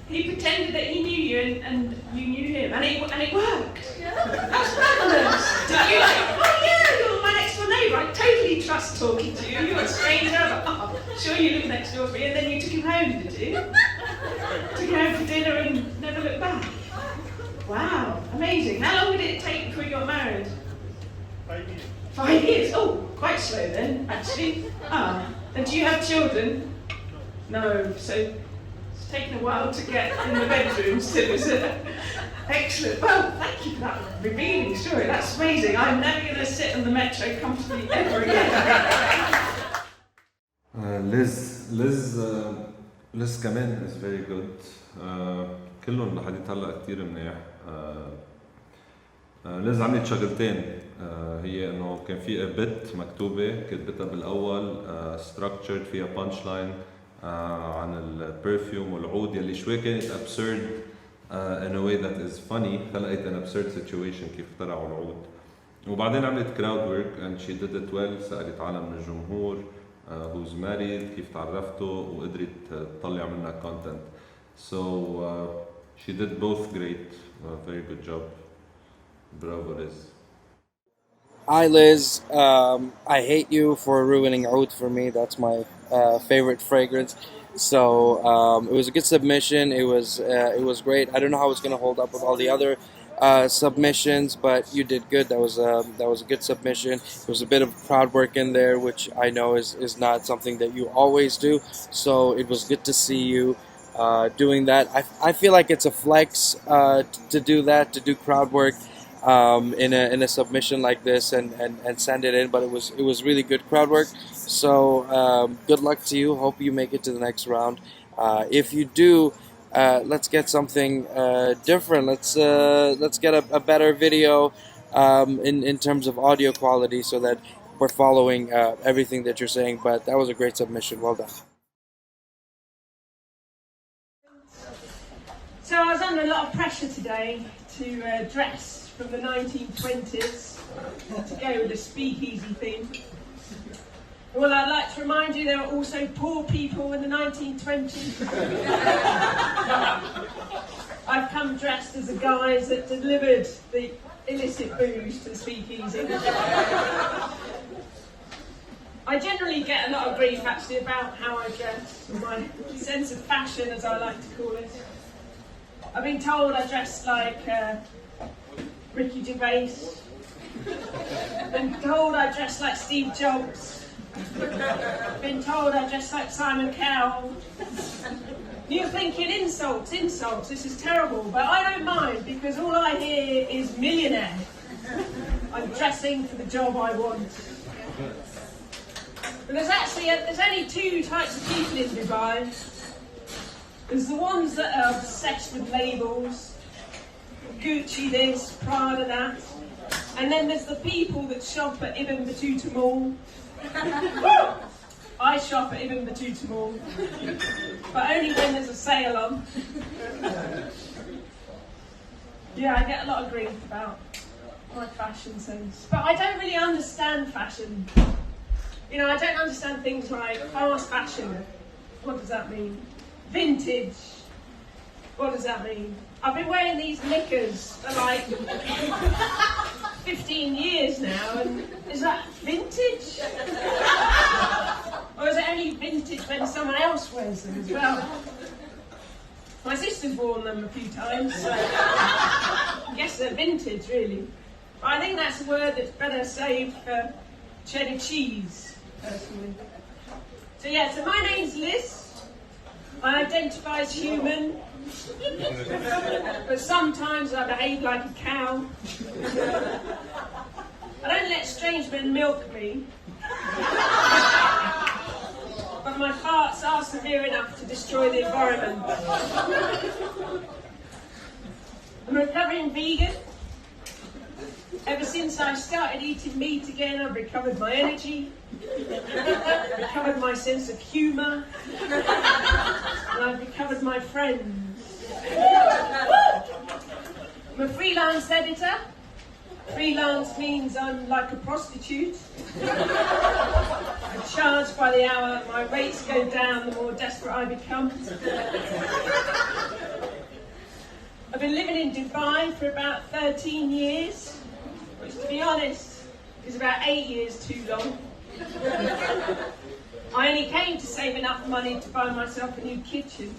He pretended that he knew you and you knew him, and it worked. Yeah. That's marvelous. Did you like, oh yeah, you're my next door neighbour. I totally trust talking to you. You're a stranger. Oh, sure you live next door to me, and then you took him home, did you? Took him home for dinner and never looked back. Wow, amazing. How long did it take before you got married? 5 years. 5 years? Oh, quite slow then, actually. And do you have children? No. So it's taken a while to get in the bedroom still, is it? Excellent. Well, thank you for that revealing story. That's amazing. I'm never going to sit on the metro comfortably ever again. Liz كمان is very good. كلهم لحديت هلا كثير منيح. ليز عملت شغلتين. هي انه كان في بت مكتوبه كتبتها بالاول structured فيها punch line عن البرفيوم والعود يلي شوي كانت absurd in a way that is funny. خلقت an absurd situation كيف اخترعوا العود. وبعدين عملت crowd work and she did it well. سألت عالم من الجمهور who's married كيف تعرفتوا وقدرت تطلع منها content. So she did both great. Very good job. Bravo, Liz. Hi Liz, I hate you for ruining oud for me. That's my favorite fragrance. So it was a good submission. It was great. I don't know how it's gonna hold up with all the other submissions, but you did good. That was a good submission. There was a bit of crowd work in there, which I know is not something that you always do. So it was good to see you doing that. I feel like it's a flex to do that, to do crowd work in a submission like this and send it in, but it was really good crowd work. So good luck to you. Hope you make it to the next round. If you do, let's get something different. Let's get a better video in terms of audio quality, so that we're following everything that you're saying. But that was a great submission. Well done. So I was under a lot of pressure today to dress from the 1920s to go with the speakeasy theme. Well, I'd like to remind you there were also poor people in the 1920s. I've come dressed as the guys that delivered the illicit booze to the speakeasy. I generally get a lot of grief actually about how I dress, or my sense of fashion as I like to call it. I've been told I dress like Ricky Gervais. I've been told I dress like Steve Jobs. I've been told I dress like Simon Cowell. You're thinking insults, this is terrible, but I don't mind, because all I hear is millionaire. I'm dressing for the job I want. But there's only two types of people in Dubai. There's the ones that are obsessed with labels, Gucci this, Prada that, and then there's the people that shop at Ibn Battuta Mall. I shop at Ibn Battuta Mall, but only when there's a sale on. Yeah, I get a lot of grief about my fashion sense, but I don't really understand fashion. You know, I don't understand things like fast fashion. What does that mean? Vintage. What does that mean? I've been wearing these knickers for like 15 years now, and is that vintage? Or is it only vintage when someone else wears them as well? My sister's worn them a few times, so I guess they're vintage really. But I think that's a word that's better saved for cheddar cheese, personally. So yeah, so my name's Liz. I identify as human, but sometimes I behave like a cow. I don't let strange men milk me, but my farts are severe enough to destroy the environment. I'm a recovering vegan. Ever since I started eating meat again, I've recovered my energy, recovered my sense of humour, and I've recovered my friends. I'm a freelance editor. Freelance means I'm like a prostitute. I charge by the hour, my rates go down the more desperate I become. I've been living in Dubai for about 13 years. Which, to be honest, is about 8 years too long. I only came to save enough money to buy myself a new kitchen.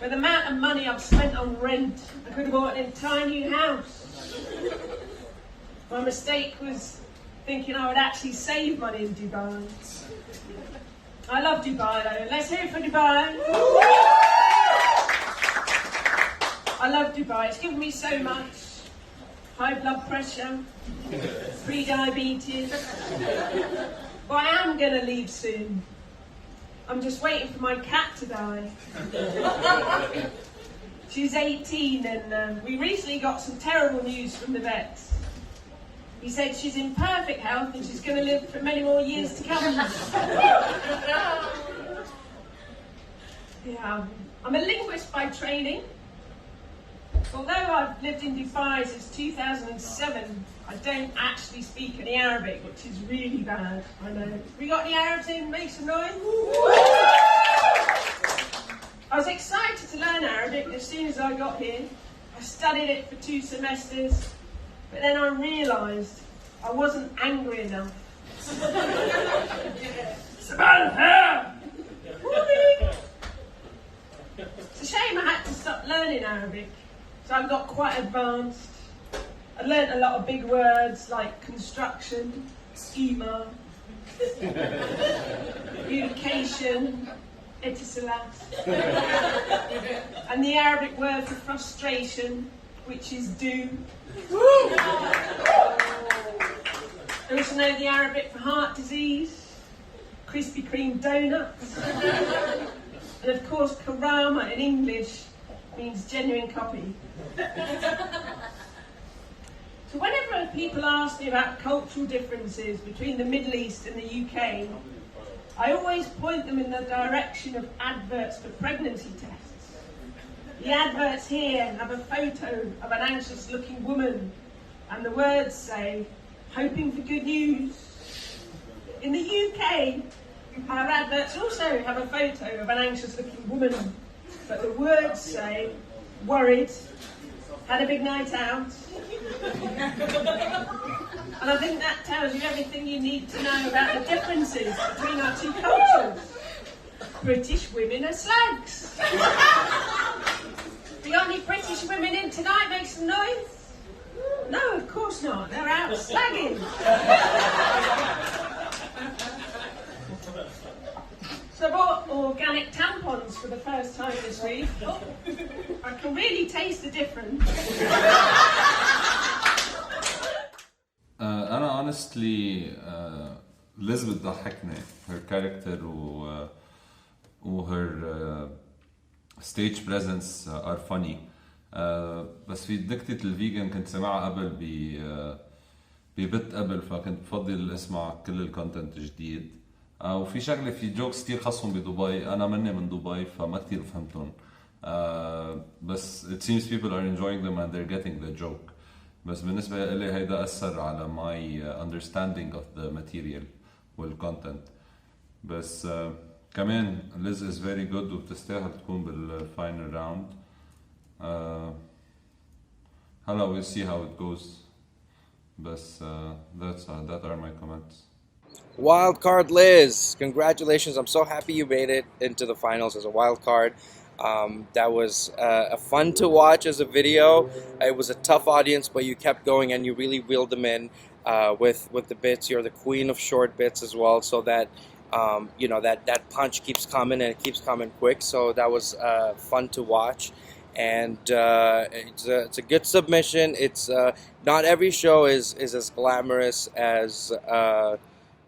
With the amount of money I've spent on rent, I could have bought an entire new house. My mistake was thinking I would actually save money in Dubai. I love Dubai though. Let's hear it for Dubai. I love Dubai. It's given me so much. High blood pressure, pre-diabetes. But I am going to leave soon. I'm just waiting for my cat to die. She's 18 and we recently got some terrible news from the vet. He said she's in perfect health and she's going to live for many more years to come. Yeah, I'm a linguist by training. Although I've lived in Dubai since 2007, I don't actually speak any Arabic, which is really bad, I know. We got any Arabs in? Make some noise. I was excited to learn Arabic as soon as I got here. I studied it for 2 semesters, but then I realised I wasn't angry enough. Sabah! Morning! It's a shame I had to stop learning Arabic, so I got quite advanced. I learnt a lot of big words like construction, schema, education, etisalat, and the Arabic word for frustration, which is do. I also know the Arabic for heart disease, Krispy Kreme donuts, and of course karama in English means genuine copy. So whenever people ask me about cultural differences between the Middle East and the UK, I always point them in the direction of adverts for pregnancy tests. The adverts here have a photo of an anxious-looking woman, and the words say, hoping for good news. In the UK, our adverts also have a photo of an anxious-looking woman, but the words say, worried, had a big night out. And I think that tells you everything you need to know about the differences between our two cultures. British women are slags. The only British women in tonight make some noise? No, of course not. They're out slagging. So I bought organic tampons for the first time this week. Oh, I can really taste the difference. أنا honestly Liz بتضحكني her character و her stage presence are funny. بس في دكتة الفيجن كنت سمعها قبل ببت قبل، فكنت بفضل اسمع كل الكونتنت جديد. وفي شغله في جوكس كتير خاصهم بدبي، انا مني من دبي فما كتير فهمتهم. بس it seems people are enjoying them and they're getting the joke. بس بالنسبة لي هيدا أثر على my understanding of the material والcontent. بس كمان Liz is very good وبتستاهل تكون بالفاينل راوند. هلا we'll see how it goes. بس that are my comments. Wild card Liz, congratulations. I'm so happy you made it into the finals as a wild card. That was fun to watch as a video. It was a tough audience, but you kept going and you really reeled them in with the bits. You're the queen of short bits as well, so that you know that punch keeps coming and it keeps coming quick. So that was fun to watch, and it's a good submission. It's not every show is as glamorous as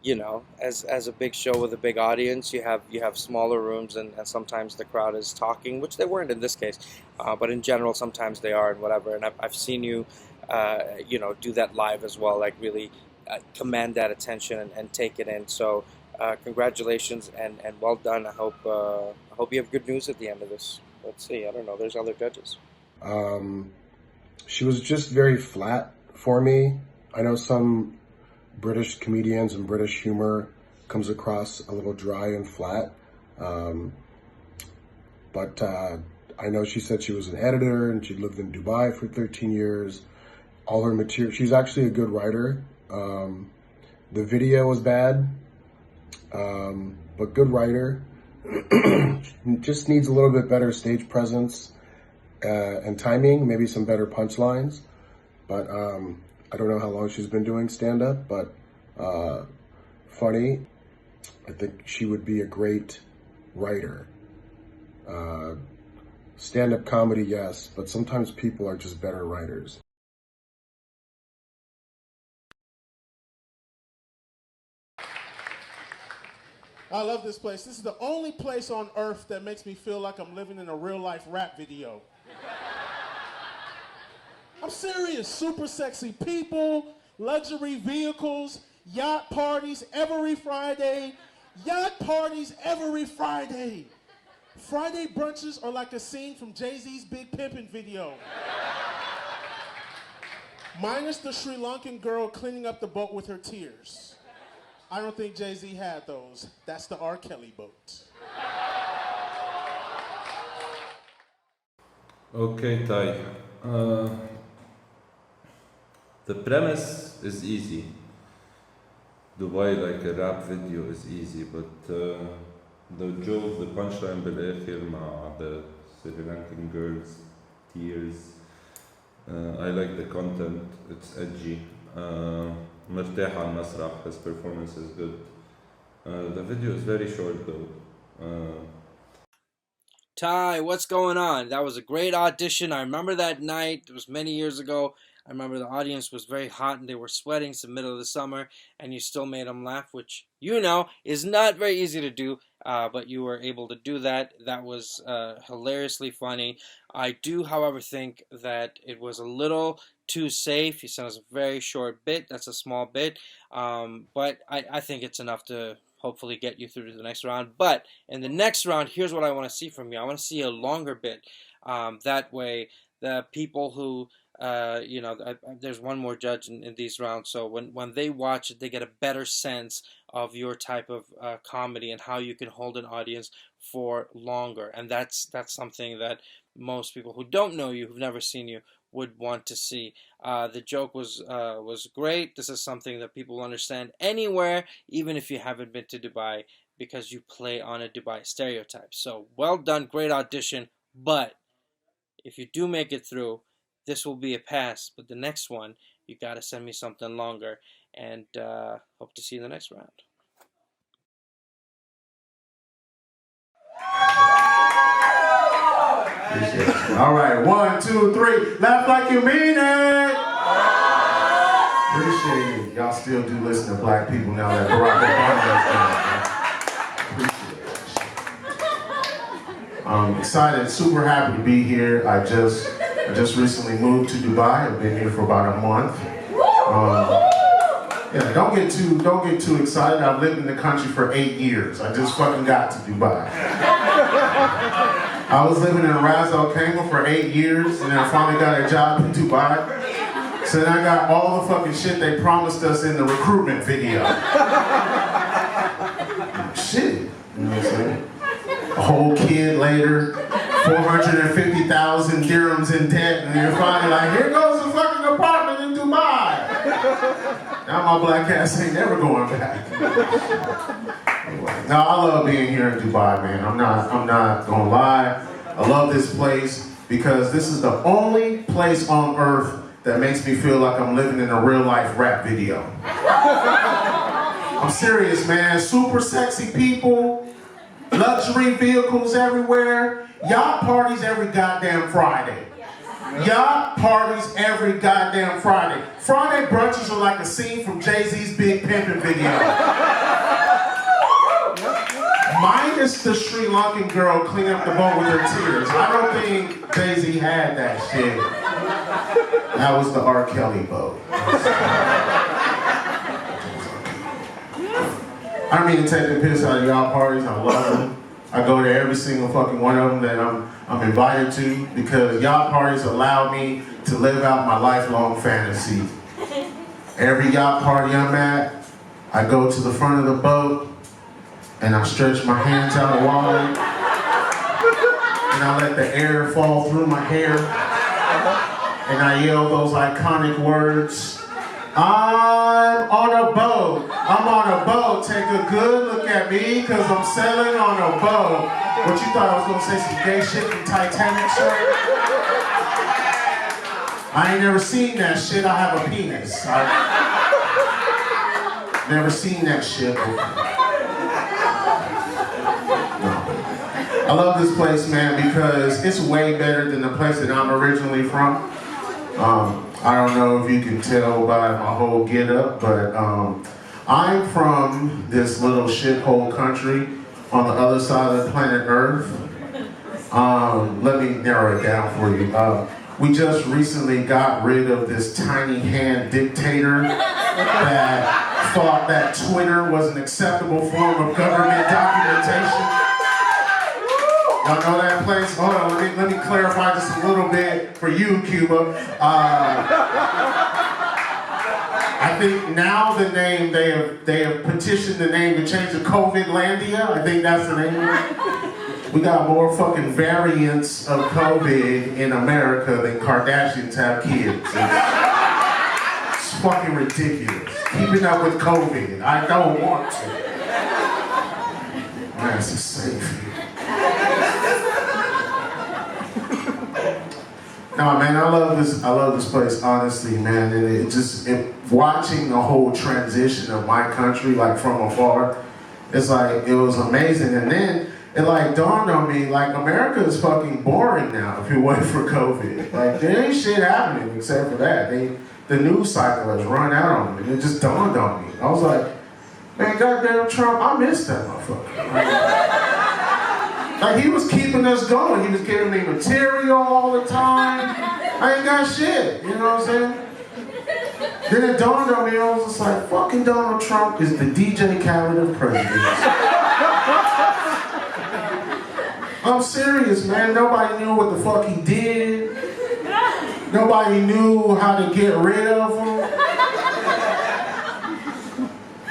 you know, as a big show with a big audience. You have smaller rooms and sometimes the crowd is talking, which they weren't in this case, but in general sometimes they are and whatever. And I've seen you, you know, do that live as well, like really command that attention and take it in. So congratulations and well done. I hope you have good news at the end of this. Let's see. I don't know. There's other judges. She was just very flat for me. I know some British comedians and British humor comes across a little dry and flat. But I know she said she was an editor and she lived in Dubai for 13 years. All her material, she's actually a good writer. The video was bad, but good writer. Just needs a little bit better stage presence and timing, maybe some better punchlines. But I don't know how long she's been doing stand-up, but funny. I think she would be a great writer. Stand-up comedy, yes, but sometimes people are just better writers. I love this place. This is the only place on earth that makes me feel like I'm living in a real-life rap video. I'm serious. Super sexy people, luxury vehicles, yacht parties every Friday. Yacht parties every Friday. Friday brunches are like a scene from Jay-Z's Big Pimpin' video. Minus the Sri Lankan girl cleaning up the boat with her tears. I don't think Jay-Z had those. That's the R. Kelly boat. Okay, Ty. The premise is easy. Dubai like a rap video is easy, but the joke, the punchline بالآخر مع the Sri Lankan girls, tears. I like the content, it's edgy. مرتاح على المسرح, his performance is good. The video is very short though. Ty, what's going on? That was a great audition. I remember that night. It was many years ago. I remember the audience was very hot and they were sweating. It's the middle of the summer, and you still made them laugh, which you know is not very easy to do. But you were able to do that. That was hilariously funny. I do, however, think that it was a little too safe. You sent us a very short bit. That's a small bit, but I think it's enough to hopefully get you through to the next round. But in the next round, here's what I want to see from you. I want to see a longer bit. That way, the people who, there's one more judge in these rounds, so when they watch it, they get a better sense of your type of comedy and how you can hold an audience for longer. And that's something that most people who don't know you, who've never seen you, would want to see. The joke was great. This is something that people understand anywhere, even if you haven't been to Dubai, because you play on a Dubai stereotype. So well done, great audition. But if you do make it through, this will be a pass. But the next one, you gotta send me something longer. And hope to see you in the next round. All right, 1, 2, 3. Laugh like you mean it. Appreciate it. Y'all still do listen to black people now that Barack Obama is gone. I'm excited, super happy to be here. I just recently moved to Dubai. I've been here for about a month. Yeah, don't get too excited. I've lived in the country for 8 years. I just fucking got to Dubai. I was living in Ras Al Khaimah for 8 years, and then I finally got a job in Dubai. So then I got all the fucking shit they promised us in the recruitment video. Shit, you know what I'm saying? A whole kid later, 450,000 dirhams in debt, and you're finally like, here goes the fucking apartment in Dubai. Now my black ass ain't never going back. No, I love being here in Dubai, man. I'm not gonna lie. I love this place because this is the only place on earth that makes me feel like I'm living in a real life rap video. I'm serious, man. Super sexy people, luxury vehicles everywhere, yacht parties every goddamn Friday. Yacht parties every goddamn Friday. Friday brunches are like a scene from Jay-Z's Big Pimpin' video. Minus the Sri Lankan girl cleaning up the boat with her tears. I don't think Jay-Z had that shit. That was the R. Kelly boat. I don't mean to take the piss out of y'all parties. I love them. I go to every single fucking one of them that I'm invited to because yacht parties allow me to live out my lifelong fantasy. Every yacht party I'm at, I go to the front of the boat and I stretch my hands out wide and I let the air fall through my hair and I yell those iconic words. I'm on a boat. I'm on a boat. Take a good look at me, cause I'm sailing on a boat. What you thought I was gonna say some gay shit from Titanic shit? I ain't never seen that shit. I have a penis. I've never seen that shit before. I love this place, man, because it's way better than the place that I'm originally from. I don't know if you can tell by my whole get up, but I'm from this little shithole country on the other side of the planet Earth. Let me narrow it down for you. We just recently got rid of this tiny hand dictator that thought that Twitter was an acceptable form of government documentation. Y'all know that place? Hold on, let me clarify just a little bit for you, Cuba. I think now the name, they have petitioned the name to change to COVID-landia. I think that's the name. We got more fucking variants of COVID in America than Kardashians have kids. It's fucking ridiculous. keeping up with COVID. I don't want to. That's a safe. No, man, I love this place, honestly, man. And watching the whole transition of my country, like from afar, it's like, it was amazing. And then it like dawned on me, like, America is fucking boring now if it wasn't for COVID. Like, there ain't shit happening except for that. The news cycle has run out on me. And it just dawned on me. I was like, man, goddamn Trump, I miss that motherfucker. Like, he was keeping us going. He was giving me material all the time. I ain't got shit, you know what I'm saying? Then it dawned on me, I was just like, fucking Donald Trump is the DJ Khaled of presidents. I'm serious, man. Nobody knew what the fuck he did. Nobody knew how to get rid of him.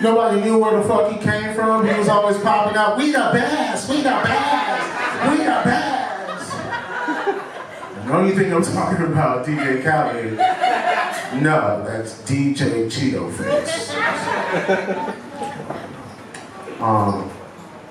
Nobody knew where the fuck he came from. He was always popping out, we the best, we the best, we the best. And the only thing I'm talking about, DJ Khaled, no, that's DJ Cheeto Face.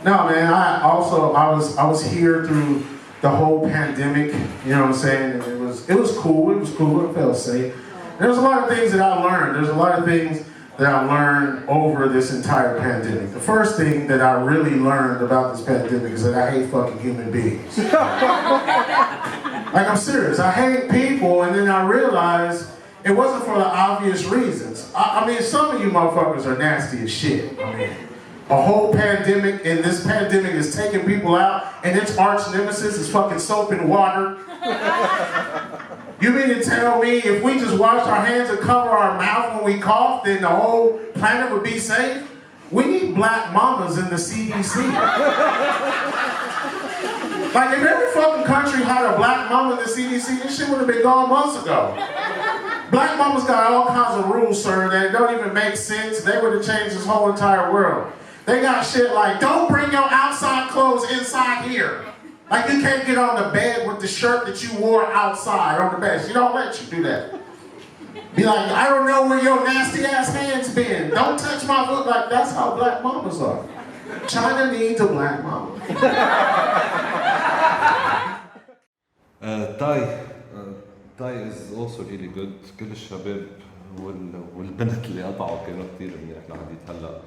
No, man, I was here through the whole pandemic, you know what I'm saying? And it was cool, I felt safe. There's a lot of things that I learned. There's a lot of things that I learned over this entire pandemic. The first thing that I really learned about this pandemic is that I hate fucking human beings. Like, I'm serious, I hate people, and then I realized it wasn't for the obvious reasons. I mean, some of you motherfuckers are nasty as shit. I mean, a whole pandemic, and this pandemic is taking people out, and its arch nemesis is fucking soap and water. You mean to tell me if we just wash our hands and cover our mouth when we cough, then the whole planet would be safe? We need black mamas in the CDC. Like, if every fucking country had a black mama in the CDC, this shit would have been gone months ago. Black mamas got all kinds of rules, sir, that don't even make sense. They would have changed this whole entire world. They got shit like, don't bring your outside clothes inside here. Like, you can't get on the bed with the shirt that you wore outside on the bed. She don't let you do that. Be like, I don't know where your nasty ass hands been. Don't touch my foot. Like, that's how black mamas are. China needs a black mama. تاي is also really good. كل الشباب والبنت اللي قطعوا كانوا كتير منيح لحديت هلا.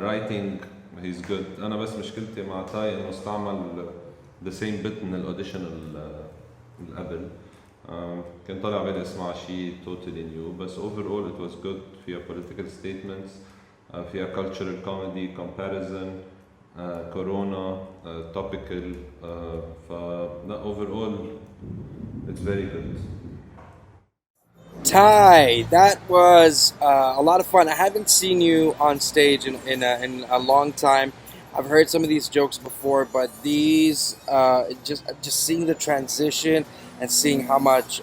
Writing he's good. أنا بس مشكلتي مع تاي إنه استعمل the same bit من الأوديشن اللي قبل. كان طالع بالي اسمع شيء totally new. بس overall it was good. فيها political statements. فيها cultural comedy, comparison, corona, topical. overall it's very good. Ty, that was a lot of fun. I haven't seen you on stage in a long time. I've heard some of these jokes before, but these just seeing the transition and seeing how much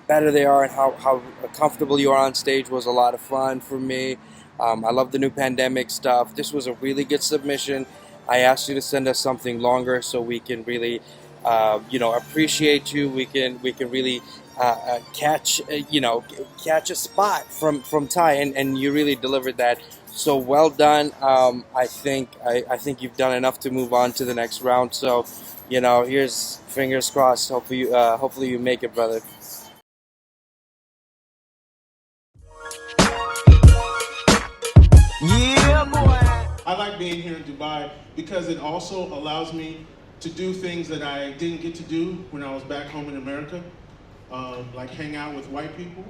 better they are and how comfortable you are on stage was a lot of fun for me. I love the new pandemic stuff. This was a really good submission. I asked you to send us something longer so we can really appreciate you. We can really catch a spot from Ty, and you really delivered that. So well done. I think you've done enough to move on to the next round. So, here's fingers crossed. Hopefully you make it, brother. Yeah, boy. I like being here in Dubai because it also allows me to do things that I didn't get to do when I was back home in America, like hang out with white people.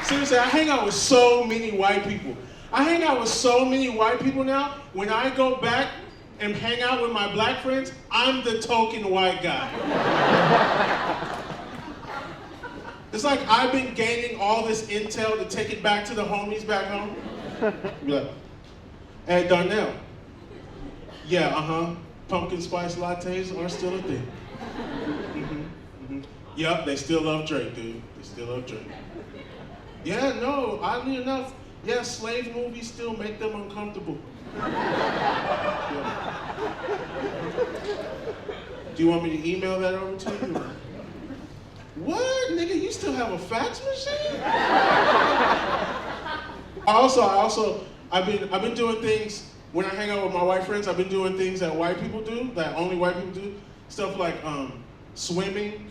Seriously, I hang out with so many white people. I hang out with so many white people now. When I go back and hang out with my black friends, I'm the token white guy. It's like I've been gaining all this intel to take it back to the homies back home. Be like, hey, Darnell. Yeah, pumpkin spice lattes are still a thing. Yup, they still love Drake, dude. They still love Drake. Yeah, no, oddly enough, yeah, slave movies still make them uncomfortable. Do you want me to email that over to you? What, nigga? You still have a fax machine? I've been doing things when I hang out with my white friends. I've been doing things that white people do, that only white people do. Stuff like swimming.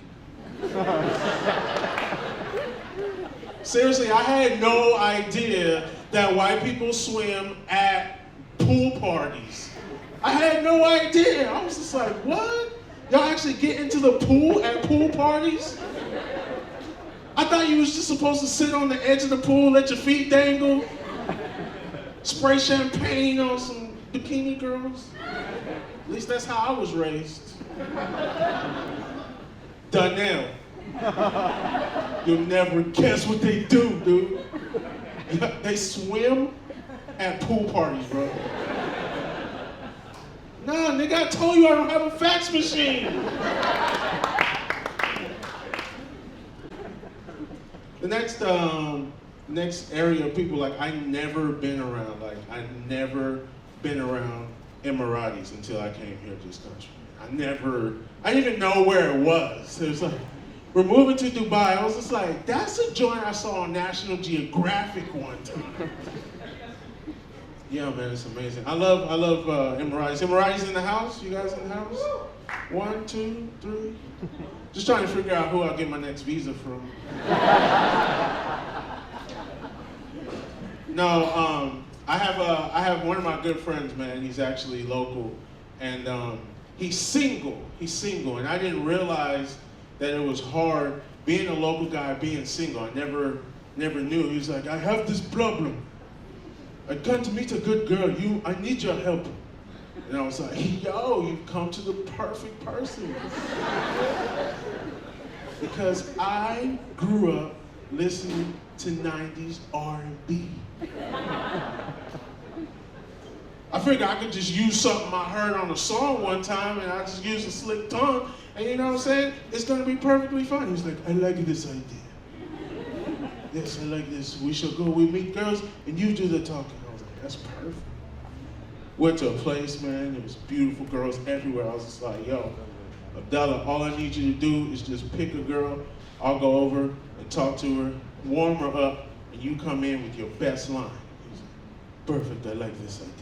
Seriously, I had no idea that white people swim at pool parties. I had no idea. I was just like, what? Y'all actually get into the pool at pool parties? I thought you was just supposed to sit on the edge of the pool, let your feet dangle, spray champagne on some bikini girls. At least that's how I was raised. Donnell. You'll never guess what they do, dude. They swim at pool parties, bro. Nah, nigga, I told you I don't have a fax machine. The next area of people, like, I've never been around Emiratis until I came here to this country. I didn't even know where it was. It was like, we're moving to Dubai. I was just like, that's a joint I saw on National Geographic one time. Yeah, man, it's amazing. I love Emiratis. Emiratis in the house? You guys in the house? 1, 2, 3. Just trying to figure out who I'll get my next visa from. No, I have one of my good friends, man. He's actually local, and he's single. And I didn't realize that it was hard being a local guy, being single. I never knew. He was like, I have this problem. I come to meet a good girl. I need your help. And I was like, yo, you've come to the perfect person. Because I grew up listening to 90s R&B. I figured I could just use something I heard on a song one time, and I just use a slick tongue, and you know what I'm saying? It's gonna be perfectly fine. He was like, I like this idea. Yes, I like this. We meet girls, and you do the talking. I was like, that's perfect. Went to a place, man, there was beautiful girls everywhere. I was just like, yo, Abdallah, all I need you to do is just pick a girl. I'll go over and talk to her, warm her up, and you come in with your best line. He was like, perfect, I like this idea.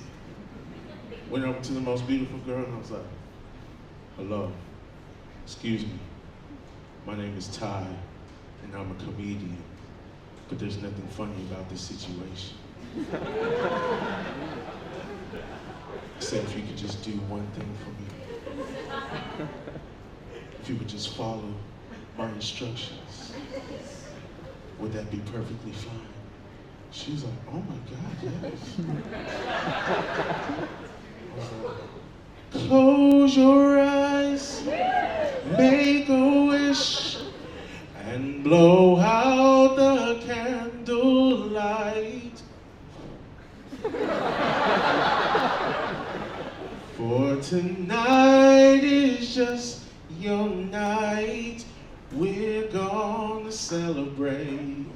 Went over to the most beautiful girl, and I was like, hello, excuse me, my name is Ty, and I'm a comedian, but there's nothing funny about this situation. I said, if you could just do one thing for me. If you would just follow my instructions, would that be perfectly fine? She was like, oh my God, yes. Close your eyes, make a wish, and blow out the candlelight. For tonight is just your night. We're gonna celebrate.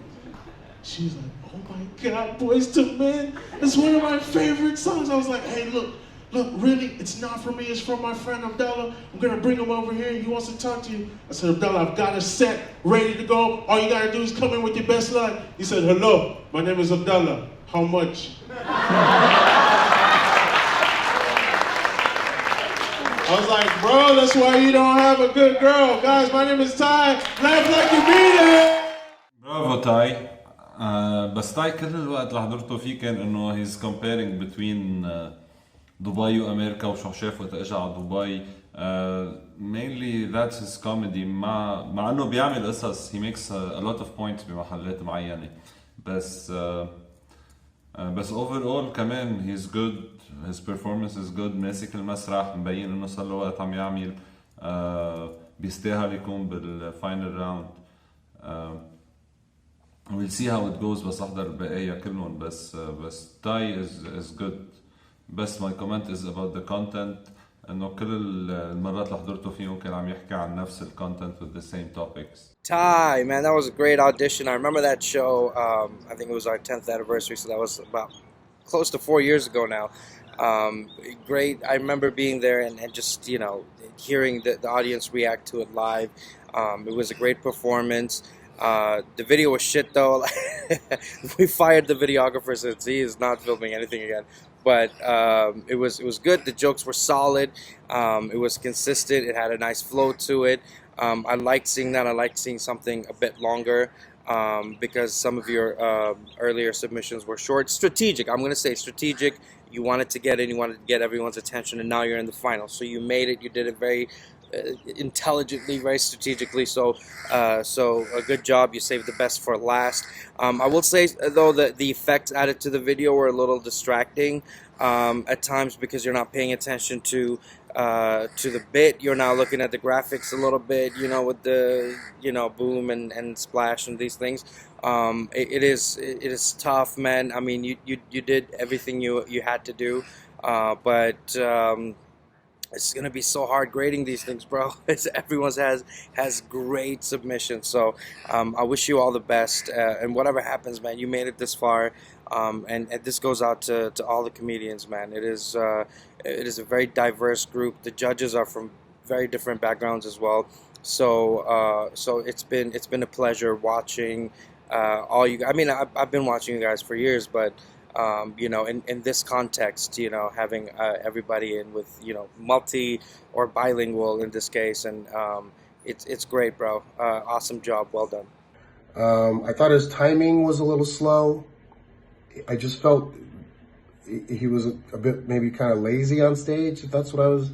She was like, oh my God, Boys to Men. It's one of my favorite songs. I was like, hey, look, really, it's not for me, it's for my friend Abdallah. I'm gonna bring him over here. He wants to talk to you. I said, Abdallah, I've got a set ready to go. All you gotta do is come in with your best line. He said, hello, my name is Abdallah. How much? I was like, bro, that's why you don't have a good girl. Guys, my name is Ty. Laugh like you mean it. برافو تاي. بس تاي كل الوقت اللي حضرته فيه كان انه he's comparing between دبي وامريكا وشو شاف وقت اجى على دبي. Mainly that's his comedy. مع انه بيعمل قصص, he makes a lot of points بمحلات معينة. بس overall كمان he's good. His performance is good. ماسك المسرح, مبين انه صار له وقت عم يعمل. بيستاهل يكون بالفاينل راوند. We'll see how it goes. بس احضر البقايا كلهم. بس Ty is good. بس my comment is about the content. انه كل المرات اللي حضرته فيهم كان عم يحكي عن نفس ال content with the same topics. Ty, man, that was a great audition. I remember that show. I think it was our 10th anniversary, so that was about close to 4 years ago now. Great. I remember being there and just, you know, hearing the audience react to it live. It was a great performance. The video was shit though. We fired the videographer since he is not filming anything again. But it was good. The jokes were solid. It was consistent. It had a nice flow to it. I liked seeing that. I liked seeing something a bit longer. Because some of your earlier submissions were short. Strategic, I'm going to say strategic. You wanted to get in, you wanted to get everyone's attention, and now you're in the final. So you made it, you did it very intelligently, very strategically. So a good job. You saved the best for last. I will say, though, that the effects added to the video were a little distracting at times because you're not paying attention to the bit. You're now looking at the graphics a little bit, you know, with the, you know, boom and splash and these things. It is tough, man. I mean, you did everything you had to do, but it's gonna be so hard grading these things, bro. Everyone's has great submissions, so I wish you all the best, and whatever happens, man, you made it this far. And this goes out to all the comedians, man. It is a very diverse group. The judges are from very different backgrounds as well. So it's been a pleasure watching all you. I mean, I've been watching you guys for years, but you know, in this context, you know, having everybody in with, you know, multi or bilingual in this case, and it's great, bro. Awesome job, well done. I thought his timing was a little slow. I just felt he was a bit maybe kind of lazy on stage, if that's what I was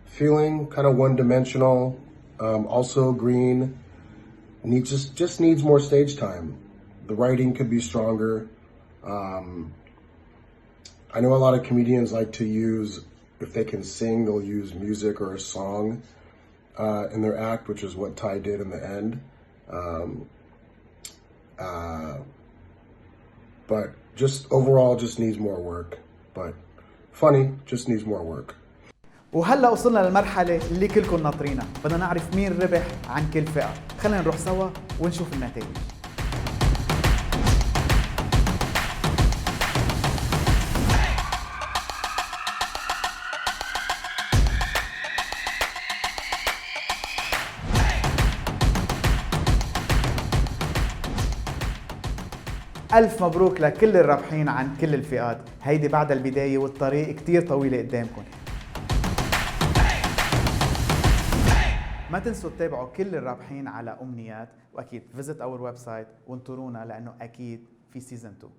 feeling. Kind of one-dimensional. Also green. Just needs more stage time. The writing could be stronger. I know a lot of comedians like to use, if they can sing, they'll use music or a song in their act, which is what Ty did in the end. But just overall, just needs more work. But funny, just needs more work. وهلا وصلنا للمرحلة اللي كلكم ناطرينها، بدنا نعرف مين ربح عن كل فئة. خلينا نروح سوا ونشوف النتائج. ألف مبروك لكل الرابحين عن كل الفئات. هيدي بعد البداية والطريق كتير طويلة قدامكم. ما تنسوا تتابعوا كل الرابحين على أمنيات، وأكيد visit our website وانطرونا لأنه أكيد في season 2.